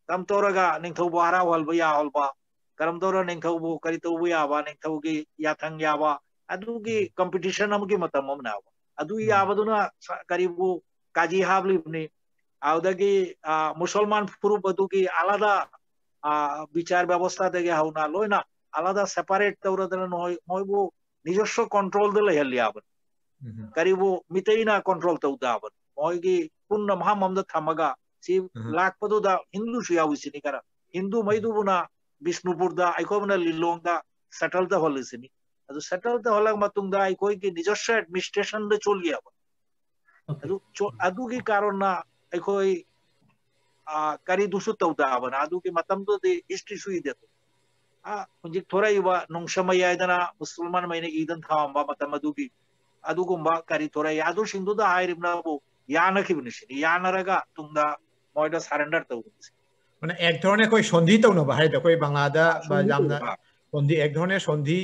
S2: तम तौरगा निंथौबा हरा हलबा या हलबा करम दौरा निंथौबु करितौबु याबा निंथौगी याथंग याबा अदुगी कंपटीशन अमगी मतम मनाबा अदु याबदुना करिबु काजी हाबलिबनि आवदगी मुसलमान फुरुब अदुगी आलादा विचार व्यवस्था देगे हाउना लोइना आलादा सेपारेट तौरदन मोयबु निजस्व कंट्रोल दले हलियाबन करिबु मितेइना कंट्रोल तौदाबन मोयगी पुन्न महाममद थमगा सी लाखपदुदा हिंदू सुयाविसिनि करा हिंदू मैदुबुना बिष्णुपुरदा आइकोबना लिलोंगा सेटल द होलिसिनी अदु सेटल द होलग मतुंगा आइकोई की निजस्व एडमिनिस्ट्रेशन दे चोलिया अदु की कारणना आइकोई करी दुसु तौदा बना अदु की मतम तो दे हिस्ट्री सुई दे मुझे थोड़ा युवा नोंशमय यादना मुसलमान महीने ईदन था अंबा मतम अदु गुंबा करी थोड़ा यादु सिंधु दा हायरिबना बो याना की बिनिशिनी यानरगा तुंगा मोइडा सरेंडर तौदा
S3: মানে এক ধরনের কই সন্ধি তৌনো বা হাইদা কই বাংলাদা বা জামনা সন্ধি এক ধরনের সন্ধি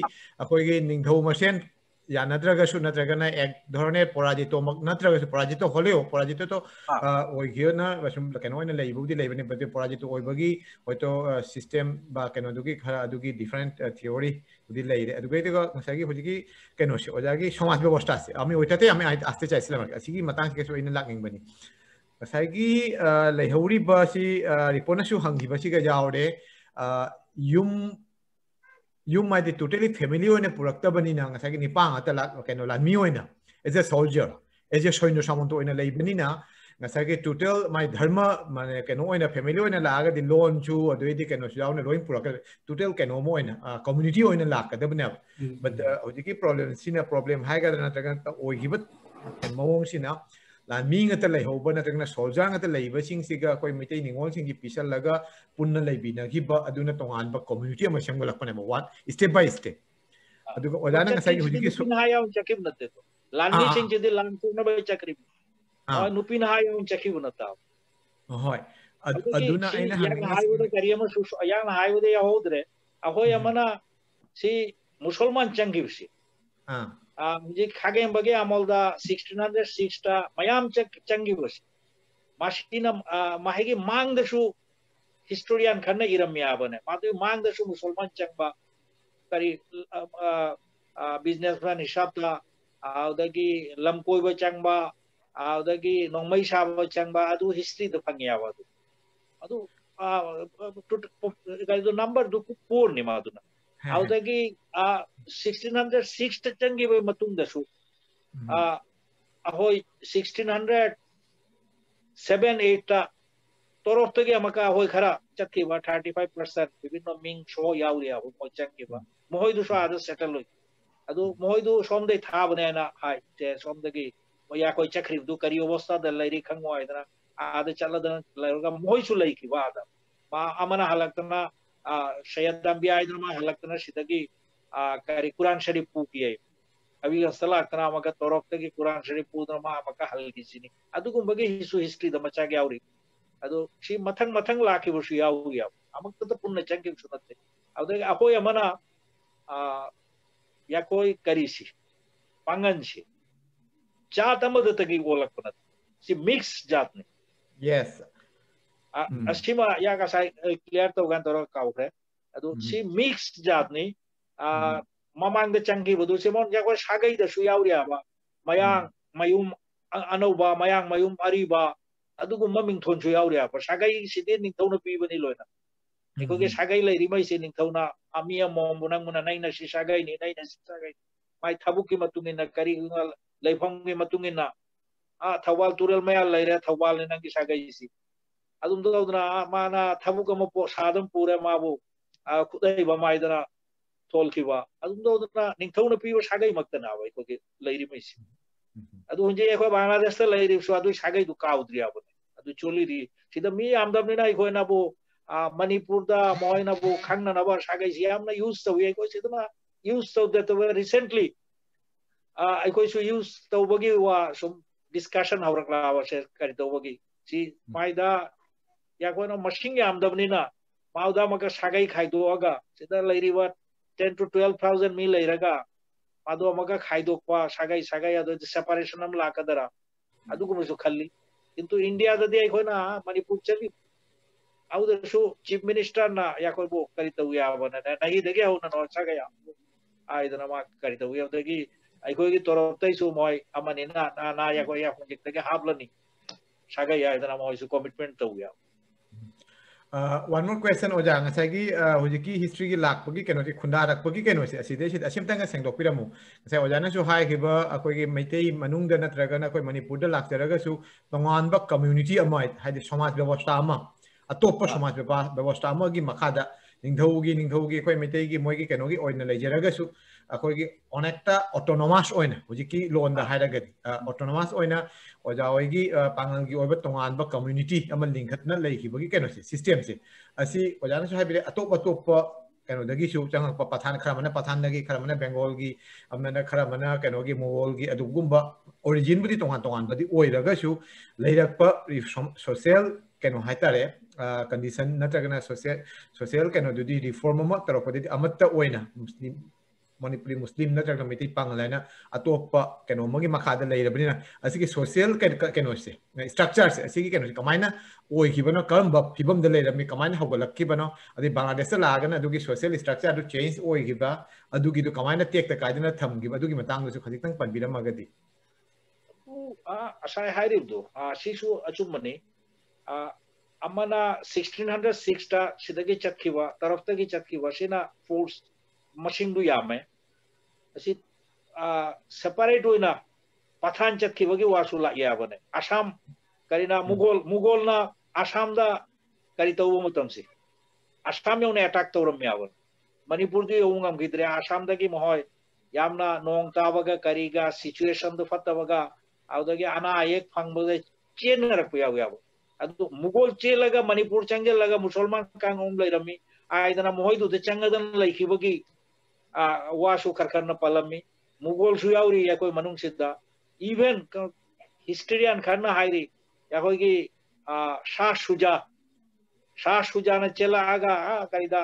S3: কইগি নিংথৌ মসেন यानद्रगसु नत्रगना एक धरने पराजितो नत्रगसु पराजितो होलेओ पराजितो तो ओइगियोना वसुम केनोइना लेइबुदि लेबने बदे पराजितो ओइबगी होइतो सिस्टम बा केनोदुगी खरा अदुगी डिफरेंट थियोरी उदि लेइरे अदुगैदगा मसागी होजिगी केनोसि ओजागी समाज व्यवस्था से आमी ओइताते आमी आस्ते चाइसला असिगी मतांग केसो इना लाकिंगबनी मसागी लेहौरी बासी रिपोर्टनसु हंगिबसिगा जावरे यूम माइदि टोटली फैमिली होने पुरक्तबनिना ngसागी निपांग अतला केनो लानमी होइना as a soldier as a सैन्य सामंत होइना लेइबनिना ngसागी टोटल माइ धर्म माने केनो होइना फैमिली होइना लागा दि लोन छु अदुइदि केनो सुयावने लोइन पुरक टोटल केनो मो होइना कम्युनिटी होइना लाकदबने बट होजिकी प्रॉब्लम सिना प्रॉब्लम हाइगा नतगा ओइगिबत मवोंग सिना लानमी ngata लेहौबा नतगना सोल्जर ngata लेइबसिंगसिगा कोइ मिटै निंगोलसिंगी पिसलगा पुन्ना लेबिनागिबा अदुना तोंगानबा कम्युनिटी अमा सेमगलकपने वन स्टेप बाय स्टेप अदुगा ओजाना ngसाई हुजिकी सो
S2: हायाउ चकिब नते तो लानमी सिंग जदि लानसु न बय चक्रिब और नुपिन हायाउ चकिब नता
S3: होय अदुना आइना
S2: हंगिंग हायवदे करियम सु यान हायवदे या होद्रे अहोय अमना सी मुसलमान चंगिबसी मुझे खागे बगे अमलदा 1606 ता मयाम चंगी बस माशिना माहेगी मांग दशु हिस्टोरियन खन्ने इरमिया बने मादु मांग दशु मुसलमान चंगबा करी बिजनेसमैन हिसाबता आउदगी लमकोइबा चंगबा आउदगी नोंमै साबा चंगबा अदु हिस्ट्री द फंगिया वादु अदु गाइदो नंबर दु पूर्ण मादुना आउदगी 1606 चंगी बे मतुंग दसु ahoy 1607-8 ता तोरफ्तगी अमका होय खरा चक्कीबा 35% विभिन्न मिंग शो यावरिया हो मोय चक्कीबा मोहयदु सो आदा सेटल होय अदु मोहयदु सोमदे थाबने ना हाय जे सोमदगी या कोई चक्रीदु करी अवस्था द लैरी खंगो आइदना आदा चलदन लैरगा मोहयसु लैकीबा आदा मा अमना हलक्तना शयदंबी आइदना हलक्तना सिदगी करी कुरान शरीफ पूकिये अभी असला कना मका तोरफ्तगी कुरान शरीफ पूदमा मका हलगिसिनी अदुगुंबगी हिसु हिस्ट्री द मचा ग्यावरी अदो सी मथंग मथंग लाखी बसु याव याव अमक तो पुण्य चंगे सुनते अदे अको यमना या कोई करीसी पांगन सी जात अमद तगी ओलक पनत सी मिक्स जात ने
S3: यस
S2: असीमा या का साइ क्लियर तो गन तोर काउरे अदो सी मिक्स जात ने ममांग द चंगी बदु से मोन या कोई सागई द सु याव याबा मयांग मयुम अनौबा मयांग मयुम अरीबा अदुगु ममिंग थोनसु यावरिया पर सागई सिदे निंथौना पीबनी लोयना एकोगे सागई लैरि मैसे निंथौना आमी अमोम बुनंग मुना नाइना सि सागई नि नाइना सि सागई माइ थाबुकी मतुंगिना करी लैफंगी मतुंगिना थवाल तुरल मया लैरे थवाल ने नंगी सागई सि अदुम दोदना माना थाबुक म पो सादम पूरे माबु खुदै बमाइदना थोलखिबा अदुम दोदना निंथौना पीबो सागई मक्तना बाय कोगे लैरि मैसे अदु हुंजे एखो बांग्लादेश त लैरि सु अदु सागई दु काउद्रिया बने अदु चोलिरि सिदा मी आमदमनिना इखोना बो मणिपुर दा मोयना बो खंगना नबा सागई सियामना यूज तो ये को सिदना यूज तो दैट रिसेंटली इखो सु यूज तो बगी वा सम डिस्कशन हवरकला आवसे करि तो बगी सी माइदा या कोना मशिंग आमदमनिना माउदा मका सागई खाइदोगा सिदा लैरि वा 10 to 12,000 मी लैरगा मादो मका खाइदोक्वा सागई सागई अदो सेपरेशन हम लाकदरा अदुगुमसु खल्ली किंतु इंडिया ददि आइखोना मणिपुर चली आउदसु चीफ मिनिस्टर ना याको बो करितौ याबना नाही दगे होना नो सागई आइदना मा करितौ यादगी आइखोगी तोरतैसु मोय अमनि ना याको या हुजिकतगे हाबलनी सागई आइदना मोयसु कमिटमेंट तौ या
S3: one more question oja ngasagi hujiki history gi lakpagi keno ti khunda rakpagi keno se aside sid asimtanga sengdokpiramu ngasai oja na su hai khiba akoi gi meitei manungda natraga na koi manipur da laktaraga su tonganba community amai haidi samaj byavastha ama atoppa samaj byavastha ama gi makhada ningthaugi koi meitei gi moi gi keno gi oina leijaraga su akoi gi onekta autonomous oina hujiki lon da hairagadi autonomous oina oja oi gi pangal gi oiba tonganba community ama lingkhatna leikibagi keno se system se asi oja na su haibire atoppa keno dagi su changakpa pathan kharamana pathan dagi kharamana bengal gi amna kharamana keno gi mogol gi adugumba origin budi tongan badi oiraga su leirakpa social keno haitare condition natragana social keno dudi reform ama taropadi amatta oina muslim Manipuri Muslim natragana miti pangalana atoppa keno magi makhada leirabina asigi social keno se structure se asigi keno kamaina oi hibano karamba hibam da leirami kamaina hawgalakibano adi Bangladesh la agana adugi social structure adu change oi hiba adugi du kamaina tek ta kaidana thamgiba adugi matang su khajitang panbiramagadi
S2: asai hairibdu sisu achumani amana 1606 ta sidagi chakhiwa taraftagi chakhiwa sina force machine du yame asi separate hoina pathan chakhi wagi wasula yabane asam karina mugol na asam da kari tawu mutamsi asam yone attack tawram yawan manipur di ungam gidre asam da gi mohoy yamna nong tawaga kariga situation du fatawaga audagi ana ek phangbaga chen rakpu yaw adu mugol chelaga manipur changel laga musulman kang om lairami aidana mohoy du de changadan laikibagi Vasu खरखरना पलमी Mughal सुयावरी या कोई मनुंग सिद्धा even historian Kharna हायरी या कोई की शाह शुजा न चला आगा करीदा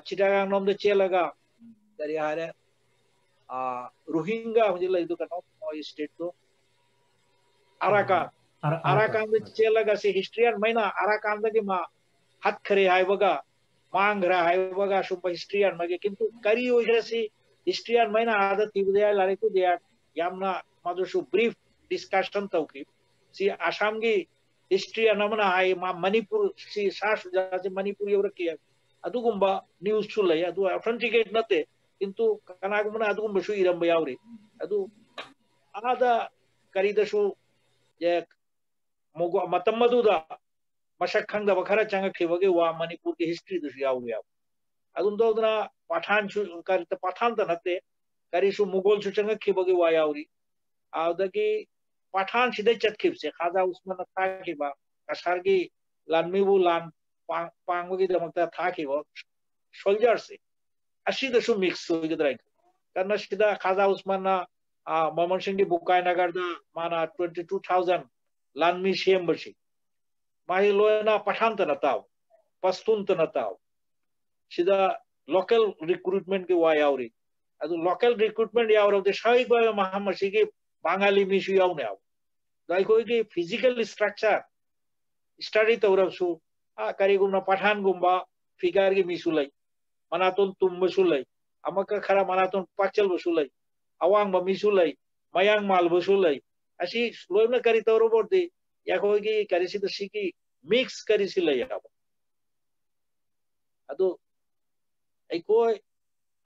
S2: चिटागांग नोम दे चलागा करी हारे रोहिंगा मुझे लग दो कनो स्टेट तो अराकान दे चलागा से हिस्ट्रियन महीना अराकान दे की मा हाथ खरे हाय बगा मांगरा है वगा सुपर हिस्ट्रियन मगे किंतु करी ओजरसी हिस्ट्रियन मैना आदत तिबदया लारेकु दिया यामना मदुसु ब्रीफ डिस्कशन तौकी सी आसाम की हिस्ट्रियन नमना है मणिपुर सी सास जासे मणिपुर यवरकी अदुगुंबा न्यूज़ चुलै अदु ऑथेंटिकेट नते किंतु कनागुमना अदुगुंबा सु इरंबा यावरी अदु आदा करीदसु ये मोगो मतमदुदा मशक खंगदब खरा चंगखिबगे वा मणिपुर की हिस्ट्री दुसु याउ याउ अदुन दोदना पठान छु करते पठान त नते करिसु मुगल छु चंगखिबगे वा याउरी आउदगी पठान सिदे चतखिबसे खाजा उस्मान थाखिबा कसारगी लानमीबु लान पांगबगी दमकता थाखिबो सोल्जर से अशीदसु मिक्स होइगद्राय कारण सिदा खाजा उस्मान ना मोहम्मद सिंह बुकाय नगरदा माना 22,000 लानमी सेमबसी माही लोयना पठान त नताव पश्तून त नताव सिदा लोकल रिक्रूटमेंट के वा याउरी ಅದು ಲೋಕಲ್ ರಿಕ್ರೂಟ್ಮೆಂಟ್ ಯಾವ್ರವ್ದೆ ಶಾಯಿಗ ಮಹಾಮಸಿಗೆ ಬಾಂಗಾಲಿ ಮಿಶು ಯಾವ್ನೆ ಯಾವ ದಾಯ್ಕೋಗಿ ಫಿಸಿಕಲ್ ಸ್ಟ್ರಕ್ಚರ್ ಸ್ಟಡಿ ತವರಸು ಆ ಕರಿಗುಮ್ನ ಪಠಾನ್ ಗುಂಬಾ ಫಿಗಾರ್ಗೆ ಮಿಸುಲೈ ಮನಾತೊನ್ ತುಂಬಸುಲೈ ಅಮಕ ಖರ ಮನಾತೊನ್ ಪಾಚಲ್ ಬಸುಲೈ ಅವಾಂಗ್ ಬ ಮಿಸುಲೈ ಮಯಾಂಗ್ ಮಾಲ್ ಬಸುಲೈ ಅಸಿ ಲೋಯ್ನ ಕರಿ ತವರು ಬೋರ್ದಿ ಯಾಕೋಗಿ ಕರಿಸಿದ ಸಿಕಿ ಮಿಕ್ಸ್ ಕರಿಸಿಲೈ ಯಾವ ಅದು ಐಕೋಯ್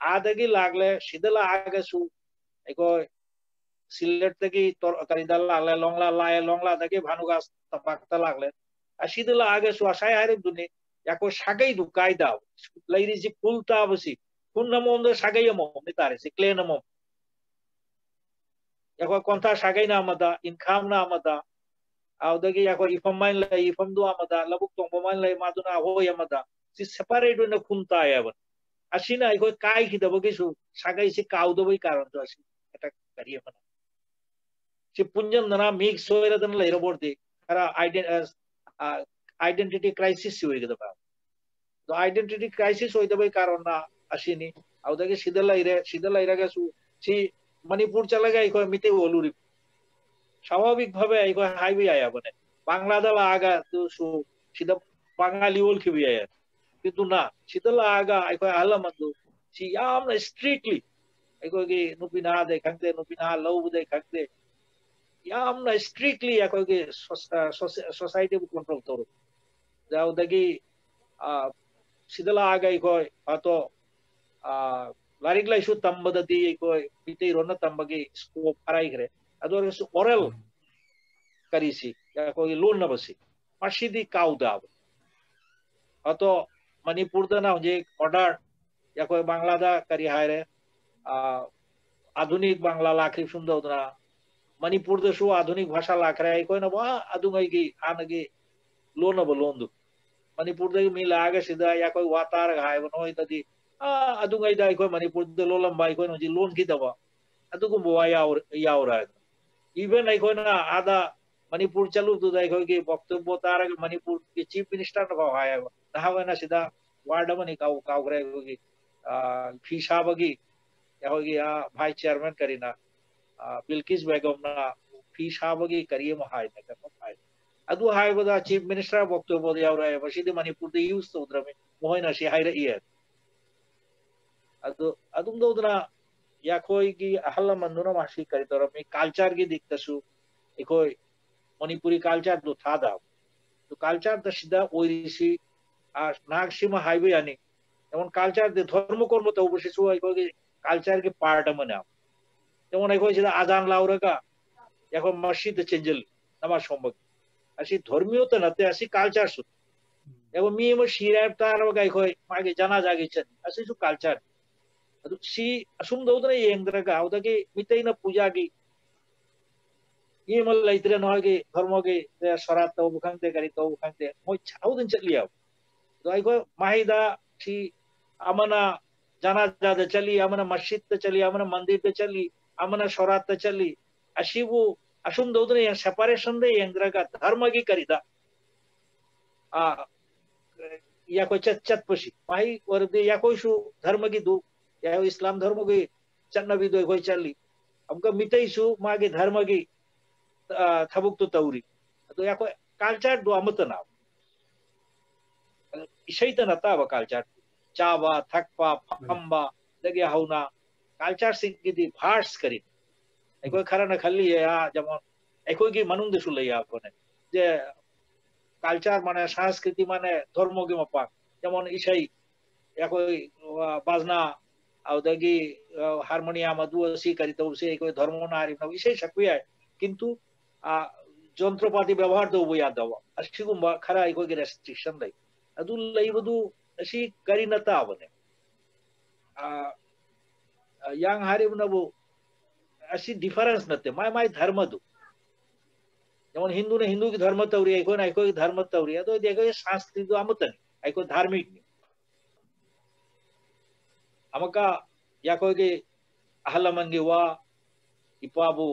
S2: आदगी लागले सिदला आगसु एको सिलेट तगी तोर करिदल लागले लोंगला लाय लोंगला तगी भानुगास तपकता लागले सिदला आगसु असाय हारे दुने याको सागै दुकाय दाव लैरि जि कुलता बसी कुन नमोंद सागै मो मितारे सि क्ले नमो याको कोंता सागै नामदा इनकाम नामदा आवदगी याको इफमाइन लै इफम दु आमदा लबुक तोंबमाइन लै मादुना हो यमदा सि सेपरेट न कुनता यावन अशीना ऐको काय खिदबगेसु सागाइसे काउदबै कारण तो अशी एटा करिए मना सि पुंजन दना मिक्स होइरा दन लैरो बोर्दे खरा आइडेंटिटी क्राइसिस होइगदबा तो आइडेंटिटी क्राइसिस होइदबै कारण ना अशीनी आउदगे सिदलैरागसु सि मणिपुर चलागा ऐको मिते ओलुरि स्वाभाविक भावे ऐको हाईवे आया बने बांग्लादेश आगा तो सु सिदा बांगाली ओल खिबि आया किंतु ना सिदला आगा ऐको हलमंदु सि यामना strictly ऐकोगी नुपिना they खंगते नुपिना love they खंगते यामना strictly ऐकोगी society को कंट्रोल तोरो जाउदगी सिदला आगा ऐको अतो लारिग्लाइसु तंबददी ऐको पिते रोन तंबगी स्कोप अराई करे अदोरसु ओरल करिसी ऐकोगी लोन नबसी मशीदी काउदा अतो मणिपुर दना म्हणजे ऑर्डर या कोई बांग्लादा करी हायरे आधुनिक बांग्ला लाखरी सुंदर उदना मणिपुर दसु आधुनिक भाषा लाखरे कोई न बा आदुंगई की आनगे लोन बलोंदु मणिपुर दे मी लागे सिदा या कोई वातार हाय बनो इतदी आदुंगई दा कोई मणिपुर दे लोलम बाई कोई नजी लोन की दबा अदुगु बोया यावर है इवन आई कोई ना आधा मणिपुर चलु दु दाई कोई की वक्तव्य तार मणिपुर के चीफ मिनिस्टर न हाय नहावना सिदा वार्ड मनी काउग्रे होगी फीसा बगी या होगी भाई चेयरमैन करीना बिल्किस बेगम ना फीसा बगी करिए महाय ने कर महाय अदु हाय बदा चीफ मिनिस्टर वक्तो बोद यावरा है बसिदे मणिपुर दे यूज तो उद्र में मोहना सी हाय रे ये अदुम दोदना या कोई की अहल मंदुना मासी करी तो में कल्चर की दिक्कतसु एकोय मणिपुरी कल्चर दो था दा तो कल्चर द सिदा ओरिसी नागसीमा हाईवे यानी एमन कल्चर दे धर्म कर्म तो बसिसु ऐकोगी कल्चर के पार्ट मना जेमन ऐको सिदा आजान लाउरगा याको मस्जिद चेंजल नमाज सोमबग असी धर्मियो त नते असी कल्चर सु एगो मी म शिराब तार बगाई खोय मागे जना जागी छ असी सु कल्चर अदु सी असुम दौदने येंद्रगा औदगे मितैन पूजा की ये मल लैत्रे नहगे धर्मगे सरात तो बुखंते करी तो बुखंते मोय छाउदन चलिया तो ऐको माहिदा सी अमना जना जादा चली अमना मस्जिद ते चली अमना मंदिर ते चली अमना सरात ते चली अशीबु असुम दौदने सेपरेशन दे येंद्रगा धर्म की करीदा या कोई चत पशी माही और दे या कोई सु धर्म की दु या इस्लाम धर्म की चन्नबी दो कोई चली हमका मितैसु मागे धर्म की थबुक तो तौरी तो या कोई कल्चर दो अमतना इशैतन अताब कल्चर चावा थकपा फंबा लगे हौना कल्चर सिंह की भार्स करी एको खरा न खल्ली या जमन एको की मनुंग सुलै आपने जे कल्चर माने संस्कृति माने धर्म के मपा जमन इशै या कोई बाजना औदगी हारमोनियम मधु सी करी तो से कोई धर्म नारी न इशै सकवे किंतु जंत्रपाति व्यवहार तब यादव असिगुम्बा खरा अखोगी रेस्ट्रिक्शन लई अदु लईबदु असी करी नताबने yang hari bunabu asi difference nate mai धर्म दु जेमन हिंदू ने हिंदू की धर्म तौरी आइको ना आइको की धर्म तौरी तो देखो ये संस्कृति तो अमतन आइको धार्मिक हमका या कोई के अहलमंगी वा इपाबु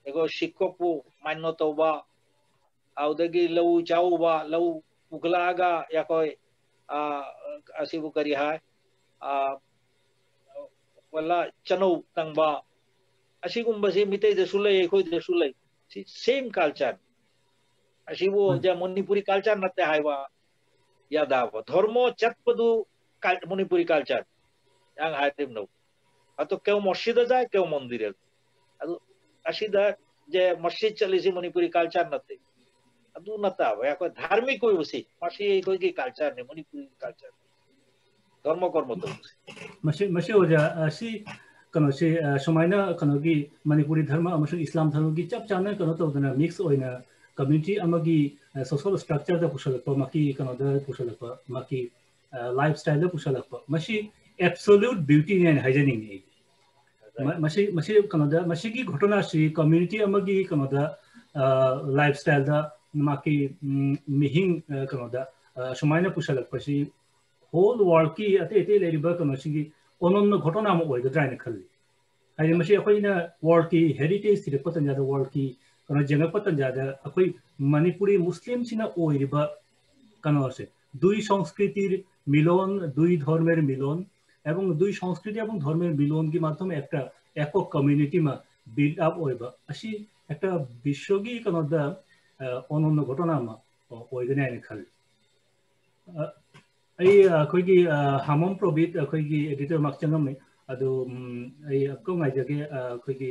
S2: एगो शिक्षकपु मान्य तौबा आउदगी लव चाउबा लव उगलागा या कोई असिबु करी है वला चनो तंगबा असिगुम्बसे मिते दसुलै एखोय दसुलै सेम कल्चर असिबु जे मणिपुरी कल्चर नते हाइबा यादाव धर्म चतपदु Manipuri culture yang hadim no ato keu masjid जाय keu मंदिर adu asida je masjid chalisi manipuri culture nate adu nata ya ko dharmik koi usi mashi koi ki culture ne manipuri culture धर्म कर्म तो
S1: मसे ओजा asi कनो से समायना कनो की मणिपुरी धर्म अमसुंग इस्लाम धर्म की चप चाना कनो तो दना मिक्स ओइना कम्युनिटी अमगी सोशल स्ट्रक्चर द पुशलप मकी कनो द पुशलप मकी लाइफस्टाइल द पुशलप मसी एब्सोल्यूट ब्यूटी ने हाइजेनिंग ने मसी कनो द मसी की घटना सी कम्युनिटी अमगी कनो द लाइफस्टाइल द मकी मिहिंग कनो द समायना पुशलप सी होल वर्ल्ड की अते लेरिबा कनो सी ओनोन घटना म ओइगद्राइन खल्ली हाइ मसे अखोइना वर्ल्ड की हेरिटेज सिरे पतन जादा वर्ल्ड की कनो जेंगा पतन जादा अखोइ मणिपुरी मुस्लिम सिना ओइरिबा कनो से दुई संस्कृतिर मिलन दुई धर्मेर मिलन एवं दुई संस्कृति एवं धर्मेर मिलन की माध्यमे एकटा एকক कम्युनिटी मा बिल्ड अप ओइबा असी एकटा विश्वगी कनो दा ओनोन घटना मा ओइगनाइन खल्ली आई अखोगी हामम प्रोबिट अखोगी एडिटर मार्क्संगम में अदो आई आपको ngaijage अखोगी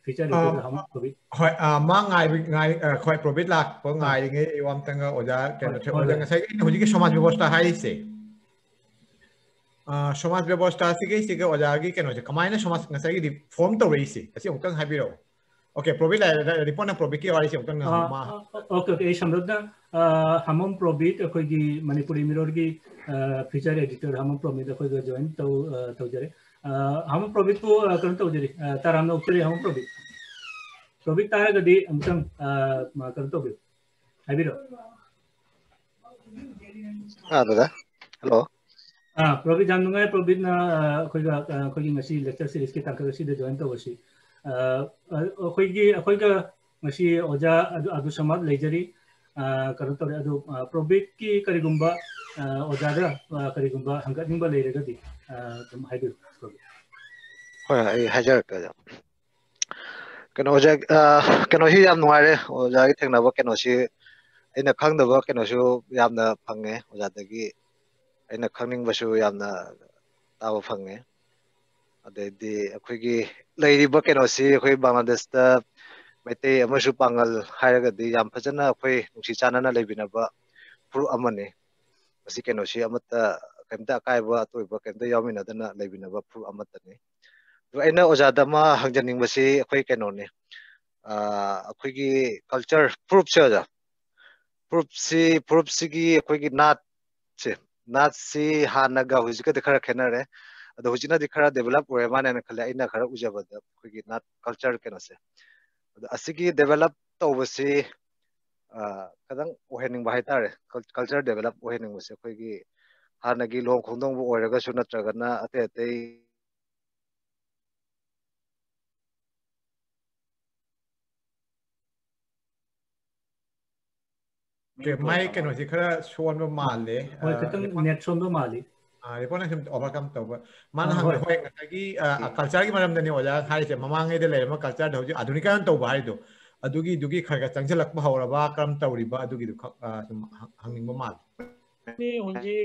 S1: फीचर एडिटर हामम प्रोबिट
S3: होय मा ngai khoi probit lak po ngai nge iwam tanga oja kena the oja ngai ni hoji ki samaj byabostha hai se samaj byabostha sige oja gi keno je kamai na samaj ngai gi form to rei se asi ongtang habiro okay probit la report na probit ki wari se ongtang ma
S1: okay shamrodna hmm Probit अखोगी Manipuri Mirror की feature editor हमम Probit अखोगी join तो जरे हमम Probit को करन तो जरे ताराम उतरे हमम Probit तारा गदी अमतम करन तो बे हाबिरो
S2: दादा हेलो
S1: प्रोबिट जाननुगा प्रोबिट ना अखोगी ngasi लेक्चर सीरीज की ताका गसी जॉइन तो बसी अखोगी ngasi ओजा अदु समाज लेजरी करो तो अदु प्रोबिट की करिगुम्बा ओजादा करिगुम्बा हंगनिंबा लेरेगदी तुम हाइबो
S2: होय आई हजार का कनो ओजा कनो ही याम नुआरे ओजा की थेंनाबा कनो सी अइना खंगदबा कनो सु यामना फंगे ओजादगी अइना खंगनिंबसु यामना ताबा फंगे अदेदी अखोगी लेरिबा कनो सी अखोई बांग्लादेश ता मैते अमसु पांगल हायरगदी याम फजना अखोई नुसी चानना लेबिनबा फुरु अमने मसी केनोसी अमता केमता कायबा तोयबा केमता यामिनदना लेबिनबा फुरु अमतने दो आइना ओजादमा हंजनिंगबसी अखोई केनोने अखोईगी कल्चर प्रूफ सेजा प्रूफ सिगी अखोईगी नाट से हानगा हुजिका खरा खेनरे अदो हुजिना दि खरा डेवलप ओरे माने खले आइना खरा उजाबदा अखोईगी नाट culture केनोसे असigi develop tobasi kadang ohening bahai tare culture develop ohening base khoigi hanagi long khongdong bu oraga su natragana ate ate
S3: ke mai keno si khara shon ba male
S1: hoy katang net shon ba mali
S3: report na sim overcome tawba man hang hoy ngagi culture gi maram dani oja khai se mamang ngai de le ma culture do adunika tawba hai do दुगी Kharga चंगजलक हौरबा करम तौरिबा दुगी hanging माल
S2: नि हुंजी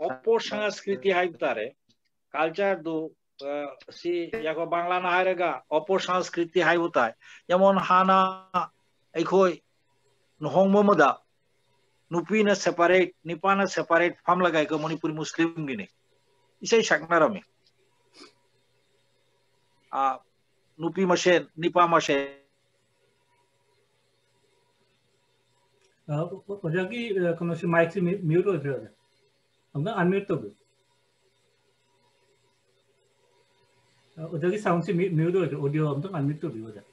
S2: अपो संस्कृति हाइतारे culture दु सी याको बांग्ला ना हायरगा अपो संस्कृति हाइबुताय Yemen हाना एखोय नहोंगमो मदा नुपीना separate निपाना separate form लगाय को मणिपुरी मुस्लिम गिने इसे शकनारमे नुपी मशे निपा मशे
S1: ओजागी कनोसी माइक से म्यूट हो रहा है हमने अनम्यूट तो ओजागी साउंड से म्यूट हो रहा है ऑडियो हमने अनम्यूट तो भी हो जाए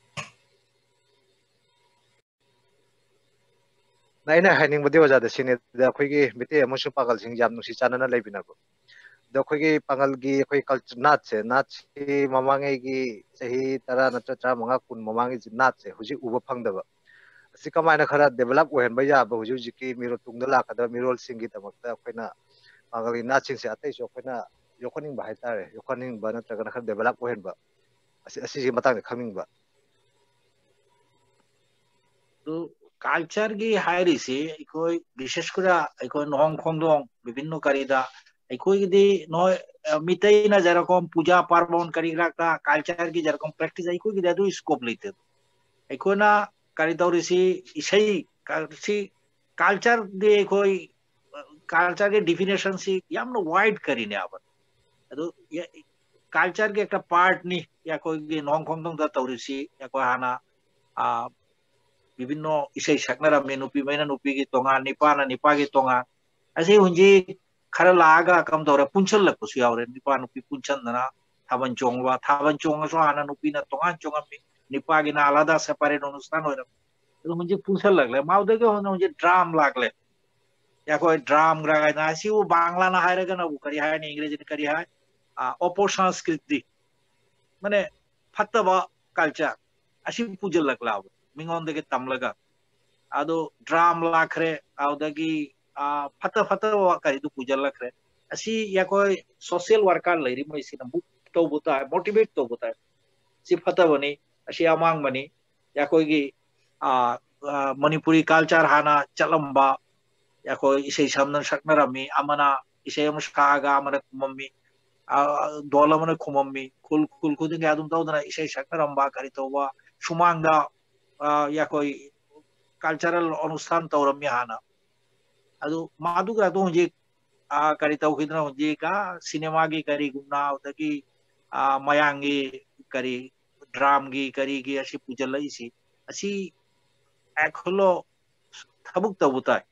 S4: नाइना हाइनिंग बदे वजह सिने द अखोगी मिते अमसु पागल सिंग जाम नुसी चानना लेबिनाबो द अखोगी पागल गी अखोई कल्चर नाच से ममांगे गी सही तरह नत्र चा मंगा कुन ममांगे नाच से हुजी उबो फंगदबा असि कमायना खरा डेवलप ओहेन बया ब हुजी की मिरो तुंगदा लाखदा मिरोल सिंगी तमकता अखोइना पागल गी नाच से अतै सो अखोइना योखनिंग बा हाइतारे योखनिंग बा नत्र खरा डेवलप ओहेन बा असि मतांग खमिंग बा
S2: तो कल्चर की हायरी से इकोई विशेष करा इकोई नोंग खोंगदोंग विभिन्न करीदा इकोई दी नो मितई ना जरकम पूजा पार्वण करीग्रा का कल्चर की जरकम प्रैक्टिस इकोई की दादू स्कोप लेते इकोई ना करीदौरी सी इशाई कल्चर दे इकोई कल्चर के डिफिनेशन सी यामनो वाइड करीने आवर तो ये कल्चर के एक पार्ट नहीं या कोई नोंग खोंगदोंग दा तौरी सी या कोई हाना विभिन्न इसे सकनरा में नुपी मैना नुपी की तोंगा निपा की तोंगा ऐसे हुंजी खरा लागा कम दौरे पुंचल लग कुछ यावरे निपा नुपी पुंचल ना थाबन चोंगा सो आना नुपी ना तोंगा चोंगा में निपा की ना आलादा सेपरेट अनुष्ठान होरे तो मुझे पुंचल लगले माउ देखे होने मुझे ड्राम लागले या कोई ड्राम ग्रागा ना ऐसी वो बांग्ला ना हायरे का ना वो करी हाय ने इंग्लिश ने करी हाय ओपो संस्कृति मने फत्तबा कल्चर ऐसी पुंचल लगला मिंगों देखे तमलगा आदो ड्राम लाखरे आउदगी फता करी दु पूजा लाखरे असी या कोई सोशल वर्कर लेरी मई सिना बुक तो बुता है मोटिवेट तो बुता है सी फता बनी असी अमांग बनी या कोई की मणिपुरी कल्चर हाना चलम्बा या कोई इसे सामने सकना रमी अमना इसे मुस्कागा अमना कुमम्मी दोला मने कुमम्मी कुल कुदिंग आदुम तो उधर इसे सकना रंबा करी तो वा सुमांगा या कोई कल्चरल अनुष्ठान तौरम्य हाना अदु मादुगा तो हुंजे करी तौहिदना हुंजे का सिनेमा की करी गुना उदकी मयांगी करी ड्राम की करी की अशी पूजल इसी अशी एखलो थबुक तो होता है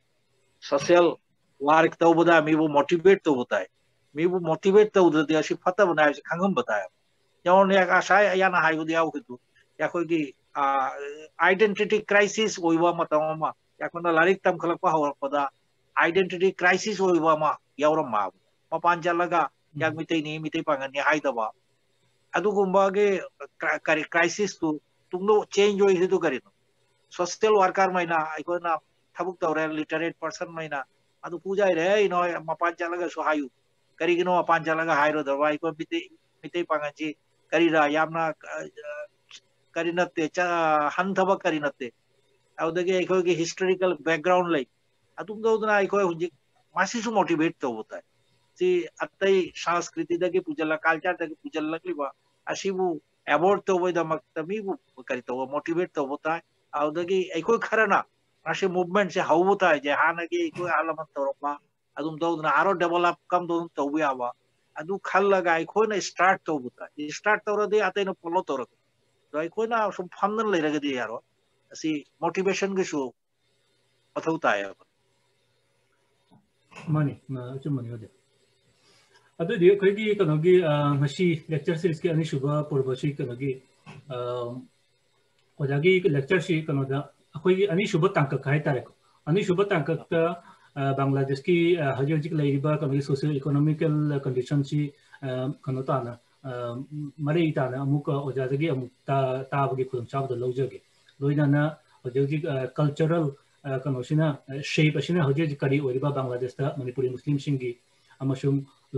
S2: सोशल वार्क तो होता है मी वो मोटिवेट तो होता है मी वो मोटिवेट तो उधर अशी फता बनाया खंगम बताया जौन या आशा या ना हाय उदिया उखितु या कोई की आइडेंटिटी क्राइसिस ओइवा मतमा याकोना लारिक तम खलक हवरपदा आइडेंटिटी क्राइसिस ओइवा मा यावरम मपान चलगा याक मितै पांगनि हाइदबा अदुगुम्बागे करी क्राइसिस तु तुंगो चेंज ओइ हिदु करिनो सोशल वर्कर मैना आइकोना थबुक तौरे लिटरेट पर्सन मैना अदु पूजा रे इनो मपान चलगा सुहायु करिगिनो मपान चलगा हाइरो दवा आइको मितै पांगनि करिरा यामना करीनते हंथब करीनते अवदगे इको की हिस्टोरिकल बैकग्राउंड लाई अतुम तो उतना इको हुंजी मासिसु मोटिवेट तो होता है सी अतई संस्कृति दगे पूजला कल्चर दगे पूजला लिबा अशिबु अबोर्ड तो वय दमक तमी वो करी तो मोटिवेट तो होता है अवदगे इको खरना अशे मूवमेंट से हाउ होता है जे हानगे इको आलमन तोरपा अदुम तो उतना आरो डेवलप कम तो वे आवा अदु खल लगा इको ने स्टार्ट तो होता है स्टार्ट तो दे आते न फॉलो तो तो कोई ना सुम फंदन ले रगे दी यारो असी मोटिवेशन के शो अथौता है
S1: मनी चुमनी होदे अदु दि खैगी कनोगी मसी लेक्चर सीरीज के अनि शुभ पुरबसी कनोगी ओजागी लेक्चर सी कनोदा अखोगी अनि शुभ तांक खाय तारे को अनि शुभ तांक बांग्लादेश की हजिक लेरिबा कनोगी सोशियो इकोनॉमिकल कंडीशन सी कनोताना मरे इताना अमुक ओजादगी अमुक ताबगी खुदम चाबद लौजगे लोइनाना हजिक कल्चरल कनोसिना शेप असिना हजिक करी ओरिबा बांग्लादेश ता मणिपुरी मुस्लिम सिंगी अमसुम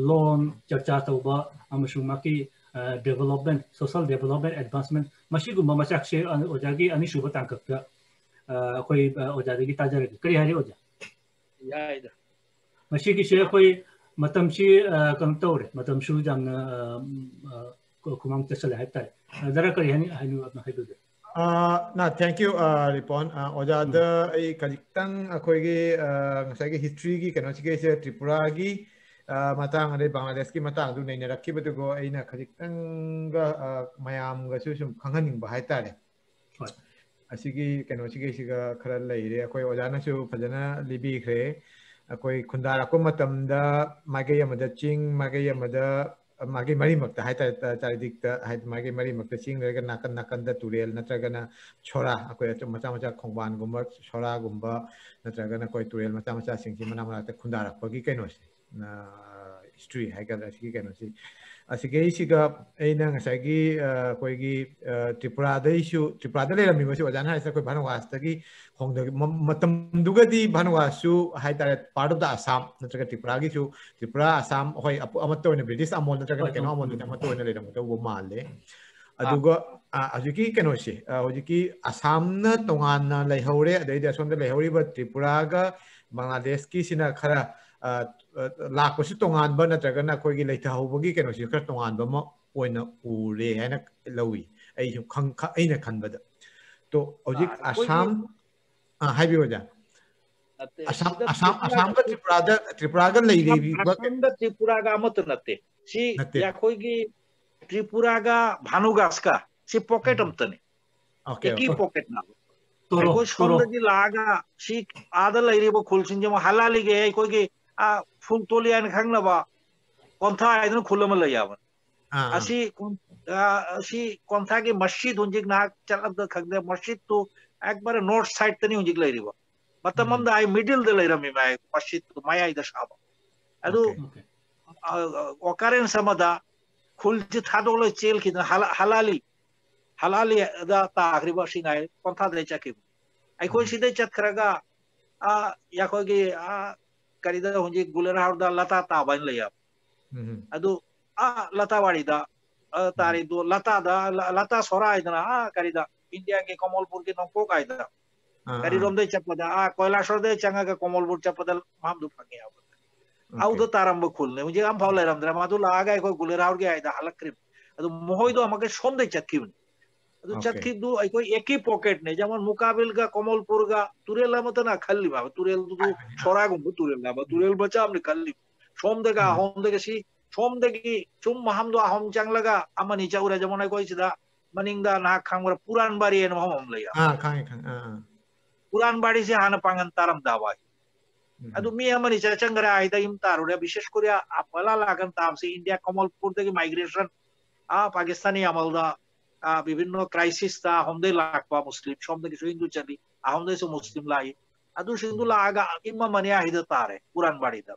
S1: लोन चर्चा तौबा अमसुम माकी डेवलपमेंट सोशल डेवलपमेंट एडवांसमेंट मसिगुम मचाकसे ओजागी अनि शुभ तांकक अखोई ओजादगी ताजरगे करी हारि ओजा
S2: याइदा
S1: मसिगी से अखोई मतमसी कम तौरे मतमसु जामना कुमांग तसले हाइतारे जरा करी हानि हानि अपना हाइदुदे
S3: ना थैंक यू रिपोन ओजाद आई कजिक्तंग अखोइगी ngसाइगी हिस्ट्री की कनोसिगे से त्रिपुरा की matang ade Bangladesh ki matang du nei ne rakki badu go aina khajik tang ga mayam ga su sum khanghaning ba haitare ꯑꯁꯤꯒꯤ ꯀꯩꯅꯣꯁꯤꯒꯤꯁꯤꯒ ꯈꯔ ꯂꯩꯔꯦ ꯑꯩꯈꯣꯏ ꯑꯣꯖꯥꯅꯁꯨ ꯐꯖꯅ ꯂꯤꯕꯤꯈ꯭ꯔꯦ ꯑꯩꯈꯣꯏ ꯈꯨꯟꯗꯥꯔꯛꯄ ꯃꯇꯝꯗ ꯃꯥꯏꯀꯩ ꯑꯃꯗ ꯆꯤꯡ ꯃꯥꯏꯀꯩ ꯑꯃꯗ ꯃꯥꯒꯤ ꯃꯔꯤꯃꯛꯇ ꯍꯥꯏꯇꯥꯔꯦ ꯆꯥꯔꯤꯗꯤꯛꯇ ꯍꯥꯏꯗꯤ ꯃꯥꯒꯤ ꯃꯔꯤꯃꯛꯇ ꯆꯤꯡ ꯂꯩꯔꯒ ꯅꯥꯀꯟ ꯅꯥꯀꯟꯗ ꯇꯨꯔꯦꯜ ꯅꯠꯇ꯭ꯔꯒꯅ ꯁꯣꯔꯥ ꯑꯩꯈꯣꯏ ꯃꯆꯥ ꯃꯆꯥ ꯈꯣꯡꯕꯥꯟꯒꯨꯝꯕ ꯁꯣꯔꯥꯒꯨꯝꯕ ꯅꯠꯇ꯭ꯔꯒꯅ ꯑꯩꯈꯣꯏ ꯇꯨꯔꯦꯜ ꯃꯆꯥ ꯃꯆꯥꯁꯤꯡꯁꯤ ꯃꯅꯥꯛ ꯃꯅꯥꯛꯇ ꯈꯨꯟꯗꯥꯔꯛꯄꯒꯤ ꯀꯩꯅꯣꯁꯦ ꯍꯤꯁꯇ꯭ꯔꯤ ꯍꯥꯏꯒꯗ꯭ꯔꯥ ꯑꯁꯤꯒꯤ ꯀꯩꯅꯣꯁꯤ ꯑꯁꯤꯒꯩꯁꯤꯒ ꯑꯩꯅ ꯉꯁꯥꯏꯒꯤ ꯑꯩꯈꯣꯏꯒꯤ ꯇ꯭ꯔꯤꯄꯨꯔꯥꯗ ꯂꯩꯔꯝꯃꯤꯕꯁꯤ ꯑꯣꯖꯥꯅ ꯍꯥꯏꯔꯤꯁꯦ ꯑꯩꯈꯣই ꯚꯥꯅꯨꯋꯥꯁꯇꯒꯤ ꯃꯇꯝꯗꯨꯒꯗꯤ ꯚꯥꯅꯨꯋꯥꯁꯁꯨ ꯍꯥꯏꯇꯥꯔꯦ ꯄꯥꯔꯠ ꯑꯣꯐ ꯗ ꯑꯁꯥꯝ ꯅꯠꯇ꯭ꯔꯒ ꯇ꯭ꯔꯤꯄꯨꯔꯥꯒꯤꯁꯨ ꯇ꯭ꯔꯤꯄꯨꯔꯥ ꯑꯁꯥꯝ ꯑꯩꯈꯣꯏ ꯑꯃꯠꯇ ꯑꯣꯏꯅ ꯕ꯭ꯔꯤꯇꯤꯁ ꯑꯃꯣꯜ ꯅꯠꯇ꯭ꯔꯒꯅ ꯀꯩꯅꯣ ꯑꯃꯣꯜꯗꯨꯗꯤ ꯑꯃꯠꯇ ꯑꯣꯏꯅ ꯂꯩꯔꯝꯒꯗꯧꯕ ꯃꯥꯜꯂꯦ ꯑꯗꯨꯒ ꯍꯧꯖꯤꯛꯀꯤ ꯀꯩꯅꯣꯁꯦ ꯍꯧꯖꯤꯛꯀꯤ ꯑꯁꯥꯝꯅ ꯇꯣꯉꯥꯟꯅ ꯂꯩꯍꯧꯔꯦ ꯑꯗꯩꯗꯤ ꯑꯁꯣꯝꯗ ꯂꯩꯍꯧꯔꯤꯕ ꯇ꯭ꯔꯤꯄꯨꯔꯥꯒ ꯕꯪꯒ꯭ꯂꯥꯗꯦꯁꯀꯤꯁꯤꯅ ꯈꯔ ꯂꯥꯛꯄꯁꯨ ꯇꯣꯉꯥꯟꯕ ꯅꯠꯇ꯭ꯔꯒꯅ ꯑꯩꯈꯣꯏꯒꯤ ꯂꯩꯊꯍꯧꯕꯒꯤ ꯀꯩꯅꯣꯁꯤ ꯈꯔ ꯇꯣꯉꯥꯟꯕ ꯑꯃ ꯑꯣꯏꯅ ꯎꯔꯦ ꯍꯥꯏꯅ ꯂꯧꯏ ꯑꯩꯁꯨ ꯑꯩꯅ ꯈꯟꯕꯗ ꯇꯣ ꯍꯧꯖꯤꯛ ꯑꯁꯥꯝ ꯍꯥꯏꯕꯤꯌꯨ ꯑꯣꯖꯥ ꯑꯁꯥꯝꯒ ꯇ꯭ꯔꯤꯄꯨꯔꯥꯒ ꯂꯩꯔꯤꯕ
S2: ꯑꯁꯥꯝꯒ ꯇ꯭ꯔꯤꯄꯨꯔꯥꯒ ꯑꯃꯠꯇ ꯅꯠꯇꯦ ꯁꯤ ꯑꯩꯈꯣꯏꯒꯤ ꯇ꯭ꯔꯤꯄꯨꯔꯥꯒ ꯚꯥꯅꯨꯒꯥꯁꯀ ꯁꯤ ꯄꯣꯀꯦꯠ ꯑꯃꯇꯅꯤ एकी पॉकेट ना कोई सोमदगी लागा सी आदा लैरी बो खुलसिन जम हलाली गे कोई गे फुल तोलियान खंगनबा कोंथा आइदन खुलम लयाबन असी कोंथा के मस्जिद हुंजिक ना चलब द खगदे मस्जिद तो एक बार नॉर्थ साइड तनी हुंजिक लैरी बा मतमम द आई मिडिल द लैरमी माय मस्जिद तो माय आइद शाबा अदु ओकरेन समदा खुलजि थादोल चेल खिन हलाली दा ताग्रिबा सिनाय कोंथा दे चकी अखोई सिदे चतखरगा याखोगी करिदा हुंजी गुलेराव दा लता ताबान लया अदु लता वाड़ीदा तारिदो लता सोराइदना करिदा इंडिया के कमलपुर के नंको कायदा करिरोम दे चपदा कोयलाशोर दे चंगा कमलपुर चपदा मामदु फंगे आउदो तारंब खुलने मुझे हम फाव लेरमद्रा मादु लागा को गुलेराव के आयदा हलक्रिम अदु मोहोइदो हमके सोम दे चक्की चतखिदु अखोई एकी पॉकेट ने जेमन मुकाबिल का कमलपुर का तुरेल मतना खल्ली बाबा तुरेल दु सोरागुम तुरेल बाबा तुरेल बचा हमने खल्ली सोमदगा होमदगा सी सोमदगी चुम महमदो हम चंगलगा अमनी चाउरा जेमन अखोई सिदा मनिंगदा ना खांगरा पुरान बारी एन हम लया पुरान बारी से हाना पांगन तारम दावा अदु मी अमनी चंगरा आइदा इम तारुरे विशेष कोरिया अपला लागन तामसे इंडिया कमलपुर दगी माइग्रेशन पाकिस्तानी अमलदा विभिन्न क्राइसिस ता हमदे लाकवा मुस्लिम सोमदे किसु हिंदू चली हमदे सु मुस्लिम लाई अदु सिंधु लागा इम्मा मनिया हिद तारे पुरान बाड़ी दा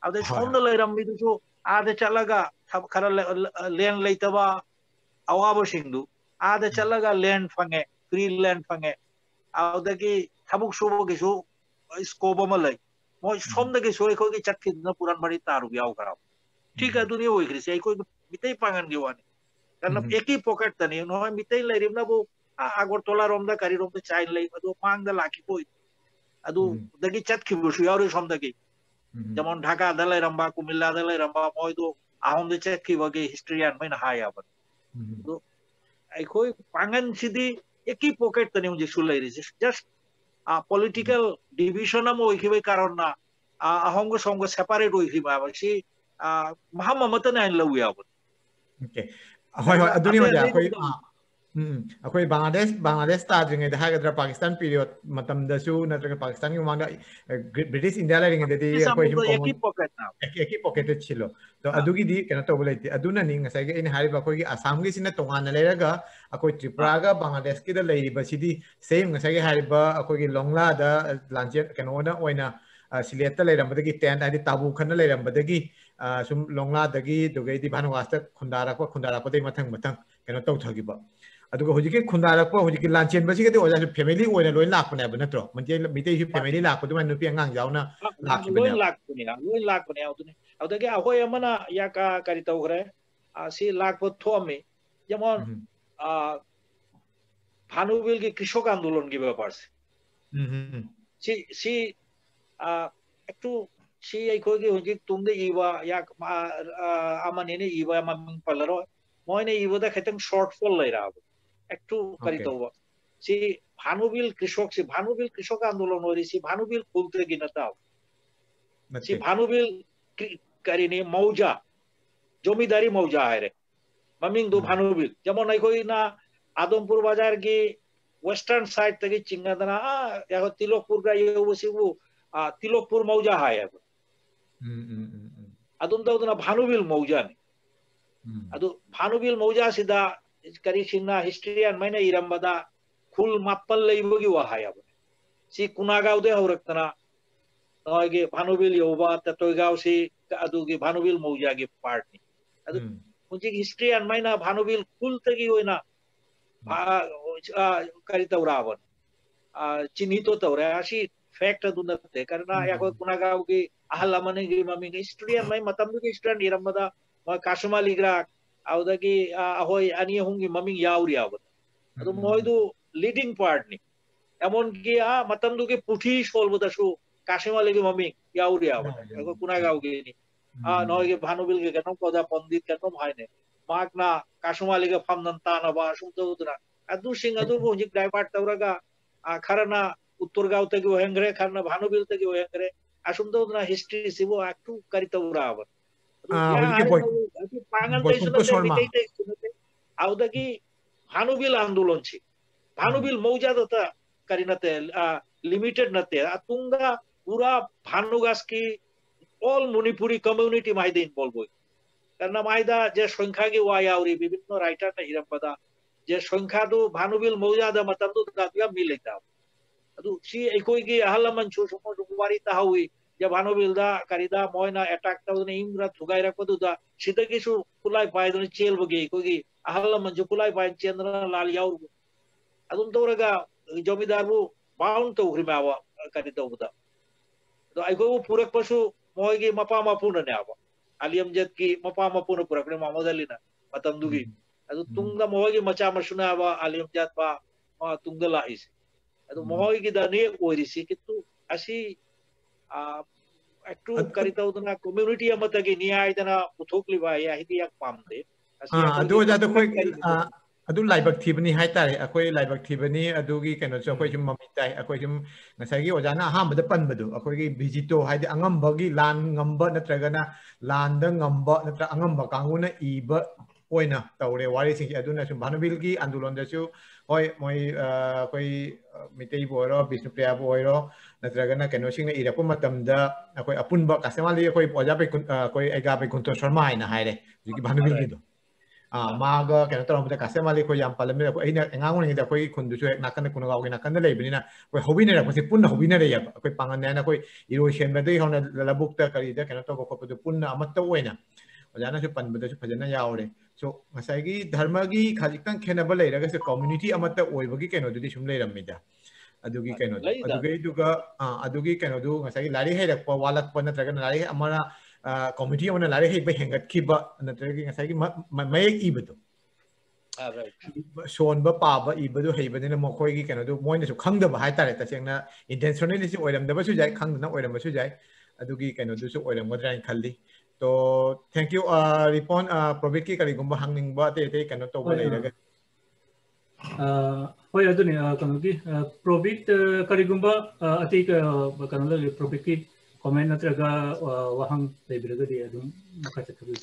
S2: अदे सोमदे लैरम बिदु आदे चलगा थब खरा लेन लैतबा अवाबो सिंधु आदे चलगा land fungi free land fungi अदगी थबुक सुबो किसु स्कोप म लै मोय सोमदे किसु एखो की चक्की न पुरान बाड़ी तारु याव करा ठीक है दुनिया होई क्रिसे एखो बितै Pangan गेवानी karena eki pocket tani no mitai lairim na bo agortola romda kari romda chain lai adu mangda laki poi adu dagi chat ki bushu yaru somdagi jamon dhaka dalai ramba kumilla dalai ramba moido ahom de chat ki wage historian main haya ban do ai koi pangan sidi eki pocket tani unje sulai ris just political division am oi khibai karon na ahom go song separate oi khiba ba si mahamma matan an lawu ya ban
S3: okay hoi aduni waja akhoi Bangladesh ताजंगे हागद्रा Pakistan period मतम दसु नत्रग पाकिस्तान की मांग British India लाइंग दे अखoi एकी पॉकेट छिलो तो अदुगी दी केना तो बोलैति अदुना नि ngasai ge इन हारिबा अखoi की आसाम की सिना तोंगान लेरगा अखoi त्रिपुरा गा बांग्लादेश की the लेरिबा Sidi same ngasai ge हारिबा अखoi की लोंगला दा लांचे केनोना ओइना सिलेट लेरमबदगी टेंट आदि ताबु खन लेरमबदगी सुम लोंगला दगी दुगैदी भानुवास्ता खुंदारापदे मथंग केनो तौथगिबा अदुगा हुजिके खुंदारापा हुजिके लांचेन बसिगदे ओजा फैमिली ओइना लोइन लाकपने अब नत्रो मंजे मिते ही फैमिली लाकपो दुमा नुपि अंगांग जाउना लाकबने
S2: लोइन लाकपने आउतने अदगे अहोय अमना याका करि तौगरे सी लाकपो थोमे जेमन भानुबिल के कृषक आंदोलन की ब्यापार से सी एकटू सी अखोगे हुजिक तुमदे इवा या अमनेने इवा ममिंग पलरो मोइने इवदा खतंग शॉर्टफॉल लैरा एकटू करि तौबा सी भानुबिल कृषक आंदोलन होरी सी भानुबिल खुलते गिनता सी भानुबिल करिने मौजा जमींदारी मौजा है रे ममिंग दो भानुबिल जेमन अखोई ना आदमपुर बाजार की वेस्टर्न साइड तक चिंगदना या तिलोकपुर का ये वो सिवु तिलोकपुर मौजा है अदुम तौदना भानुबिल मौजा ने अदु भानुबिल मौजा सिदा करी सिंना हिस्ट्री एंड मैंने इरम्बदा खुल मापल लेबगी वहाय अब सी कुनागाव दे हौरक्तना नोगे भानुबिल योबा ततोगाव सी अदुगी भानुबिल मौजा गे पार्ट नि अदु मुझे हिस्ट्री एंड मैंने भानुबिल खुल तगी होइना करी तौरावन चिन्हितो तौरे अशी फैक्ट अदु नते करना याको कुनागाव गे अहलमने गे ममी हिस्ट्री एंड मै मतम गे history इरम्बदा काशमा लिग्रा आवदगी ahoy ani hungi maming yauri awat adu moidu leading part ni emon ki matam du ke puthi solboda shu kashima legi maming yauri awat ko kunagaw ge ni noy ge bhanubil ge kanom koda pandit kanom haine magna kashima legi famnan ta ba sum dudra adu sing adu hunjik divert tawraga kharana utturgaw tagi ohengre kharna bhanubil tagi ohengre asum dudra history sibo aktu karitawra awat भानुबिल आंदोलन छे भानुबिल मौजा दता करी नते limited नते Tunga पूरा भानुगास की all Manipuri community माइदे involve होय करना माइदा जे संख्या की वायावरी विभिन्न राइटर ने हिरपदा जे संख्या दो भानुबिल मौजा द मतम दो दाबिया मिलेता अदु सी एकोई की अहलमन छु सुमो दुवारी ताहुई जब भानुबिल दा करीदा मोयना अटैक तवने इंग्रा थुगाई रखदु दा सिदगिसु कुलाई पायदन चेल बगे कोगी अहलमन जो कुलाई पाय चंद्र लाल याउर अदुम तोरगा जमीदारबु बाउंड तो हरिमावा करी तवदा तो आइको पूरक पशु मोयगी मपा मपुन ने आवा आलियम जत की मपा मपुन पूरक ने मोहम्मद अली ना मतम दुगी अदु तुंगा मोयगी मचा मशुना आवा आलियम जत पा तुंगा लाहिस अदु मोयगी दाने ओरिसी कितु असी एक्टू करिता उतना कम्युनिटी अमतगी न्यायदना पुथोकली बाय हिदी याक पामदे
S3: अदु जादो कोई अदु लाइबक थीबनी हाइतारे अकोई लाइबक थीबनी अदुगी कनो जो अकोई जुम ममिताई अकोई जुम नसागी ओजाना अहामद पनबदु अकोई भिजितो हाइदे अंगमबगी लान ngamba नत्रगना लानद ngamba नत्र अंगमब कांगुना इब ओइना तौरे वारी सिंग अदुना सुम भानुबिलगी आंदोलन दसु होय मोय कोई मितेई बोरो विष्णुप्रिया बोरो नत्रगना कनो सिंग इरपो मतमदा अकोई अपुनबा कासेमाली अकोई ओजा पे कोई एगा पे कुंतो शर्मा हाइना हाइरे जिकी भानुबिलगी दो मागा कनो तोरमदा कासेमाली को याम पालमे अकोई इना एंगांगुनि दा कोई खुंदुसु एक नाकन कुनगाव के नाकन लेबनिना कोई होबिने रखसे पुन्ना होबिने रे याब अकोई पांगनना कोई इरोशन बदे होना लबुकता करीदा कनो तो कोपदु पुन्ना अमत्त ओइना ओजाना सु पनबदसु फजना यावरे सो ngसाइगी धर्मगी खाजिकतन खेनबा लेरगसे कम्युनिटी अमत्त ओइबगी कनो दुदि सुम लेरमिदा अदुगी कनो अदुगी दुगा अदुगी कनो दु ngसाइगी लारि हेरकपा वालकपा नत्रगना लारि अमरा कम्युनिटी ओना लारि हेबे हेंगतखिबा नत्रगी ngसाइगी मयक इबदो सोनबा पाबा इबदो हेबनेना मखोइगी कनो दु मोइनसु खंगदबा हाइतारे तसेंगना इंटेंशनली सि ओइरमदबसु जाय खंगना ओइरमबसु जाय अदुगी कनो दुसु ओइरमगद्राइन खल्ली तो थैंक यू रिपोन प्रोबिट की करीगुंबा हंगनिंगबा ते कनो तोबा लेरगा
S1: होय अदुनि कनो की प्रोबिट करीगुंबा अति कनो ले प्रोबिट की कमेंट नत्रगा वहंग लेबिरगा दि अदुम मखाचे थबि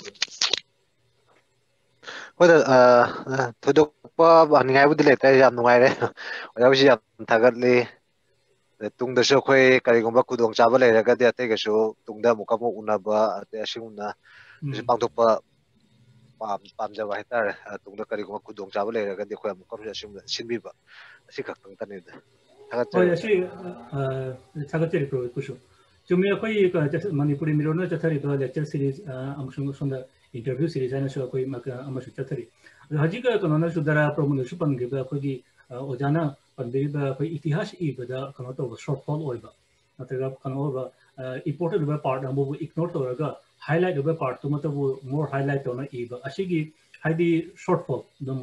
S4: होय थोदोकपा बानिगायबुदि लेता याम नुगाइरे ओयाबसि याम थागतले तुंगदसु खोय करीगुंबा खुदोंग चाबा लेरगा दि अतेगसु तुंगदा मुकामु उनाबा अते असिगुना पांगथोकपा पामजाबा हाइतारे तुंगदा करीगुंबा खुदोंग चाबा लेरगा दि खोय मुकामु असिगुना सिनबिबा असि खक्तंग तनेदा
S1: होय असि थागतरि प्रो कुसु जुमे खोय मणिपुरी मिरोना चथरि द लेक्चर सीरीज अमसुंग सुंदा इंटरव्यू सीरीज आना सो खोय मका अमसु चथरि हजिका कनोना सुदरा प्रोमोन सुपनगिबा खोगी ओजाना पंदिबा खोय इतिहास इबदा कनो तो शॉर्टफॉल ओइबा नत्रगा कनो ओबा इंपोर्टेंट ओबा पार्ट अमबो इग्नोर तोरगा हाइलाइट ओबा पार्ट तो मतलब मोर हाइलाइट तोना इबा असिगी हाइदी शॉर्टफॉल दम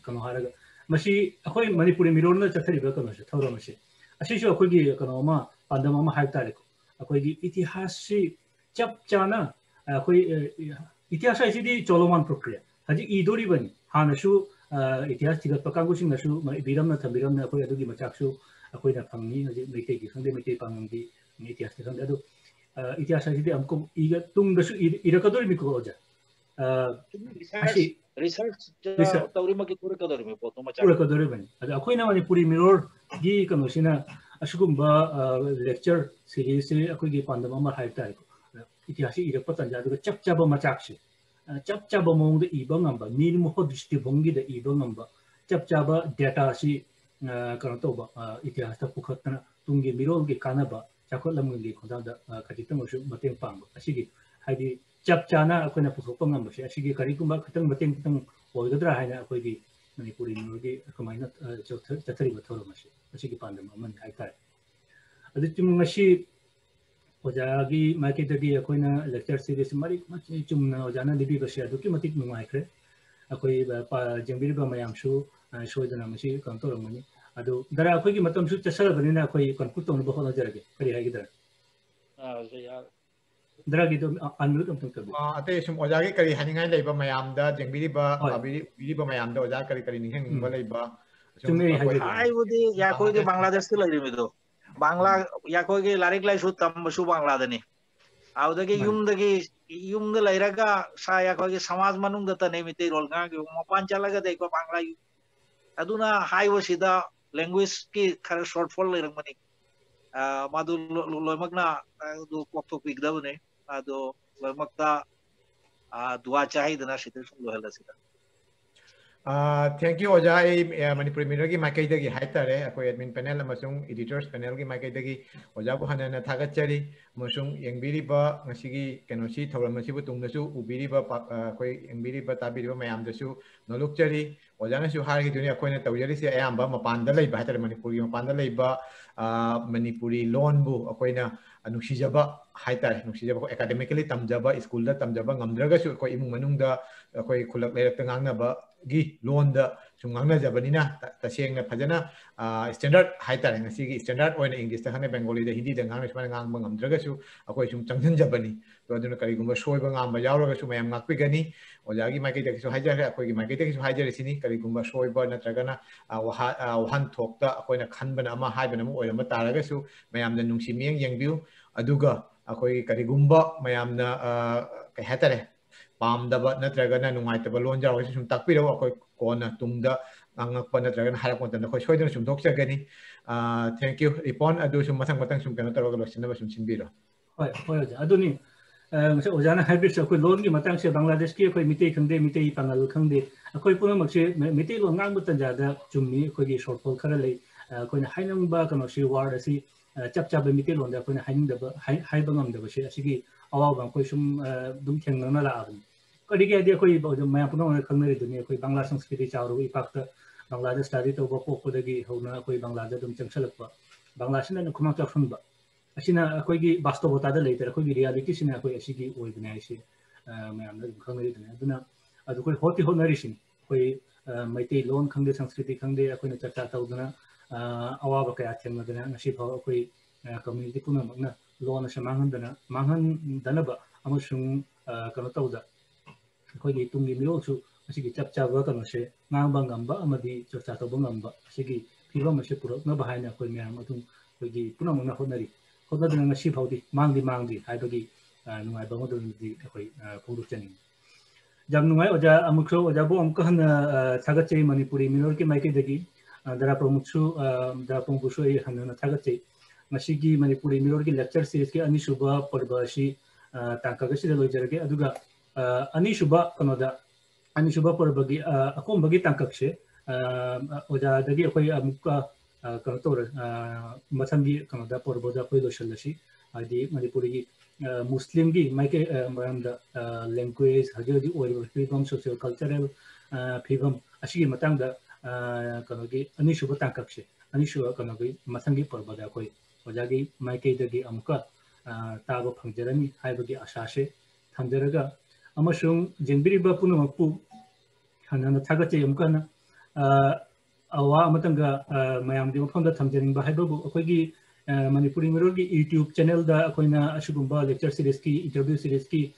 S1: कनो हारगा मसी खोय मणिपुरी मिरोना चथरिबा कनो से थौरा मसी असिसो खोगी कनो मा पांदम मा हाइतारे खोगी इतिहास से चप चाना खोय इतिहास आइसिदी चोलोमान प्रक्रिया हजि इदोरी बनी हानसु इतिहास थिगत पकांगुसिंगसु बिरमना थबिरमना खोय अदुगी मचाकसु अखोयना फंगनी हजि मेटे की संदे मेटे पांगंगी इतिहास के संदे अदु इतिहास आइसिदी हमको इग तुंगदसु इरकदोरी मिको ओजा
S2: research tawri ma ki pura ka dori me poto ma cha
S1: pura ka dori bani ada akoina Manipuri Mirror gi kano sina asugumba lecture series se akoi gi pandama ma hai tai ko itihasi ira patan ja du chap chaba machak se chap chaba mong de ibang amba ni mo ho dishti bongi de ibang amba chap chaba data si kano to ba itihas ta pukhatna tungi mirol gi kana ba chakot lam gi khonda da khajitang osu mateng pang asigi haidi chap chana akoina pusok ngam ba se asigi kari kumba khatang mateng tang oigadra haina akoi gi Manipuri Mirror kamaina chathari ba thoro mashi asigi pandama man hai tai adu chum ngashi ojagi market gi akoina lecture series mari chumna ojana libi ba se adu ki matik nungai khre akoi ba jengbiri ba mayam shu shoidana mashi kantor mani adu dara akoi gi matam shu chasar banina akoi konput to ba hona jarage kari hai gi dara dara gi to annu tum tum tabu
S3: ate sum ojagi kari haningai leiba mayam da jengbiri ba abiri ba mayam da oja kari kari ningheng ba leiba
S1: chumei
S2: hai budi ya koi ge Bangladesh ke lagi me do Bangla ya koi ge larik lai su tam su Bangla da ni auda ge yum da lairaga sa ya koi ge samaj manung da ta ne mi te rol nga ge ma panchalaga de ko Bangla aduna hai wo sida language ki khara short fall lai rang mani madu loimakna do kokto pigda bune ado loimakta dua chahi dana sitel lo hela sida
S3: thank you oja Manipuri Mirror gi makai dagi haitare akoi admin panel amasung editors panel gi makai dagi oja bu hanana thagachari amasung yengbiri ba ngasigi kenosi thoramasi bu tungnasu ubiri ba akoi yengbiri ba tabiri ba mayam dasu nolokchari oja na su har gi dunia akoi na tawjari se ayamba mapanda lei ba haitare Manipuri mapanda lei ba Manipuri loan bu akoi na nuksijaba haitare nuksijaba academically tamjaba school da tamjaba ngamdraga su akoi imung manung da akoi khulak leirak tangangna ba gi loan da sum ngangna jabanina tasengna phajana standard haitare ngasi gi standard oina English ta khane Bengali da Hindi da ngangna sma ngang ngamdraga su akoi sum changjan jabani to aduna kari gumba soiba ngam ba yawraga su mayam ngakpi gani ojagi makai da su haijare akoi gi makai da su haijare sini kari gumba soiba natragana wahan thokta akoina khanbana ama haibana mu oirama taraga su mayam da nungsi mieng yengbiu aduga akoi kari gumba mayam na kai hatare pamdaba natragana nungaitaba loan jar sum takpiro akoi kona tungda angakpa natragana harak matan akoi soidana sum dokchagani thank you ripon adu sum masang matang sum kana taraga losinaba sum sinbiro
S1: hoi aduni ngase ojana hybrid akoi loan gi matang se Bangladesh ki akoi mitei khangde mitei pangal khangde akoi puna makse mitei lo ngang butan jada chumni akoi gi shortfall khara lei akoi na hainang ba kana si ward asi chap chap mitei lo da akoi na haing da hai bangam da se asigi awa bang akoi sum dum thengna na la abun कड़ी के कोई मैं अपना खंगने दुनिया कोई बांग्ला संस्कृति Charu इपाक्त Bangladesh study तो पोखोदगी होना कोई बांग्लादेश दम चंगसलप बांग्ला सिना खुमा चाफुनबा असिना कोई की वास्तवता द लेतर कोई रियलिटी सिना कोई असिगी ओइबने आइसे मैं हमने खंगने दुनिया दुना अदु कोई होती होनरिसिन कोई मैते लोन खंगदे संस्कृति खंगदे कोई चर्चा तौदना अवाब कया थेंगदना नसी फाव कोई कम्युनिटी पुना मगना लोन से मांगन दनबा अमसुंग कनो तौदा अखोई तुंगी मिरोसु असिगी चप चाबा कनोसे ngang ngamba amadi chorcha to ngamba asigi phibam ase purok na bahai na koi myam atung koigi puna mona honari hodadna ngasi phawdi mangdi haibagi nungai ba modon di koi phuru chani jam nungai oja amukho oja bo amka han thagachei Manipuri Mirror ki maike dagi dara promuksu da pongbusu ei hanna thagachei ngasigi Manipuri Mirror ki lecture series ki anisuba parbashi tangkagasi da loijarage aduga anisuba kanoda anisuba parabagi akombagi tangkakse oja dagi akoi amukka kanotor mathangi kanoda parboda koi loshalashi adi Manipuri Muslim gi maike maranda language hajodi oil freedom social cultural freedom asigi matangda kanogi anisuba tangkakse anisuba kanogi mathangi parboda koi ojagi maike dagi amukka taba phangjarani haibagi ashase thamjaraga amasung jengbiriba punamakpu hanana thagachei amkana awa amatanga mayamdi mafamda thamjaringba haibabu akoigi Manipuri Mirror gi YouTube channel da akoina asugumba lecture series ki interview series ki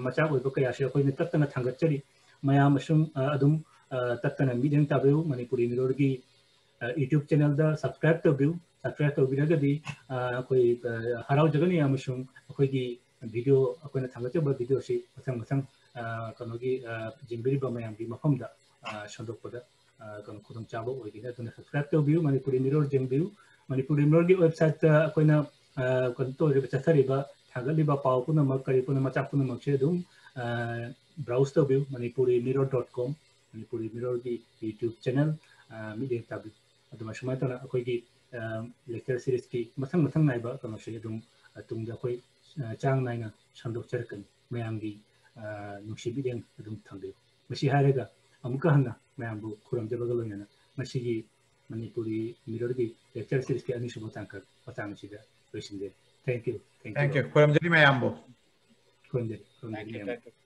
S1: macha oiba kaya she akoina tattana thangachari mayam asung adum tattana mideng tabu Manipuri Mirror gi YouTube channel da subscribe to biragadi akoi harau jagani amasung akoigi video akoina thangachaba video si masang कनोगी जिंगरी बमयांगी मफमदा शंदोपदा कन खुदम चाबो ओइदिना तुना subscribe तो व्यू Manipuri Mirror जिंगबिउ Manipuri Mirror की website कोइना कन तो रे चथरिबा थागलिबा पाउ पुना मक करि पुना मचा पुना मक से दुम ब्राउज तो व्यू manipurimirror.com manipuri mirror की YouTube चैनल मिदे ताबि अदुमा सुमाय तना अखोइगी लेक्चर सीरीज की मथंग मथंग नाइबा कनो से दुम तुंग अखोइ चांग नाइना संदोक चरकन मयांगी नुसिबिदें अदुम थंगे मसी हारेगा अमुका हन्ना मयांबु खुरम जबगा लोइना मसीगी मणिपुरी मिरर की लेक्चर सीरीज की अनिसुबो तांकर पतांग सिदा लोइसिंदे थैंक यू
S3: खुरम जरी मैं आम्बो
S1: खुरम जरी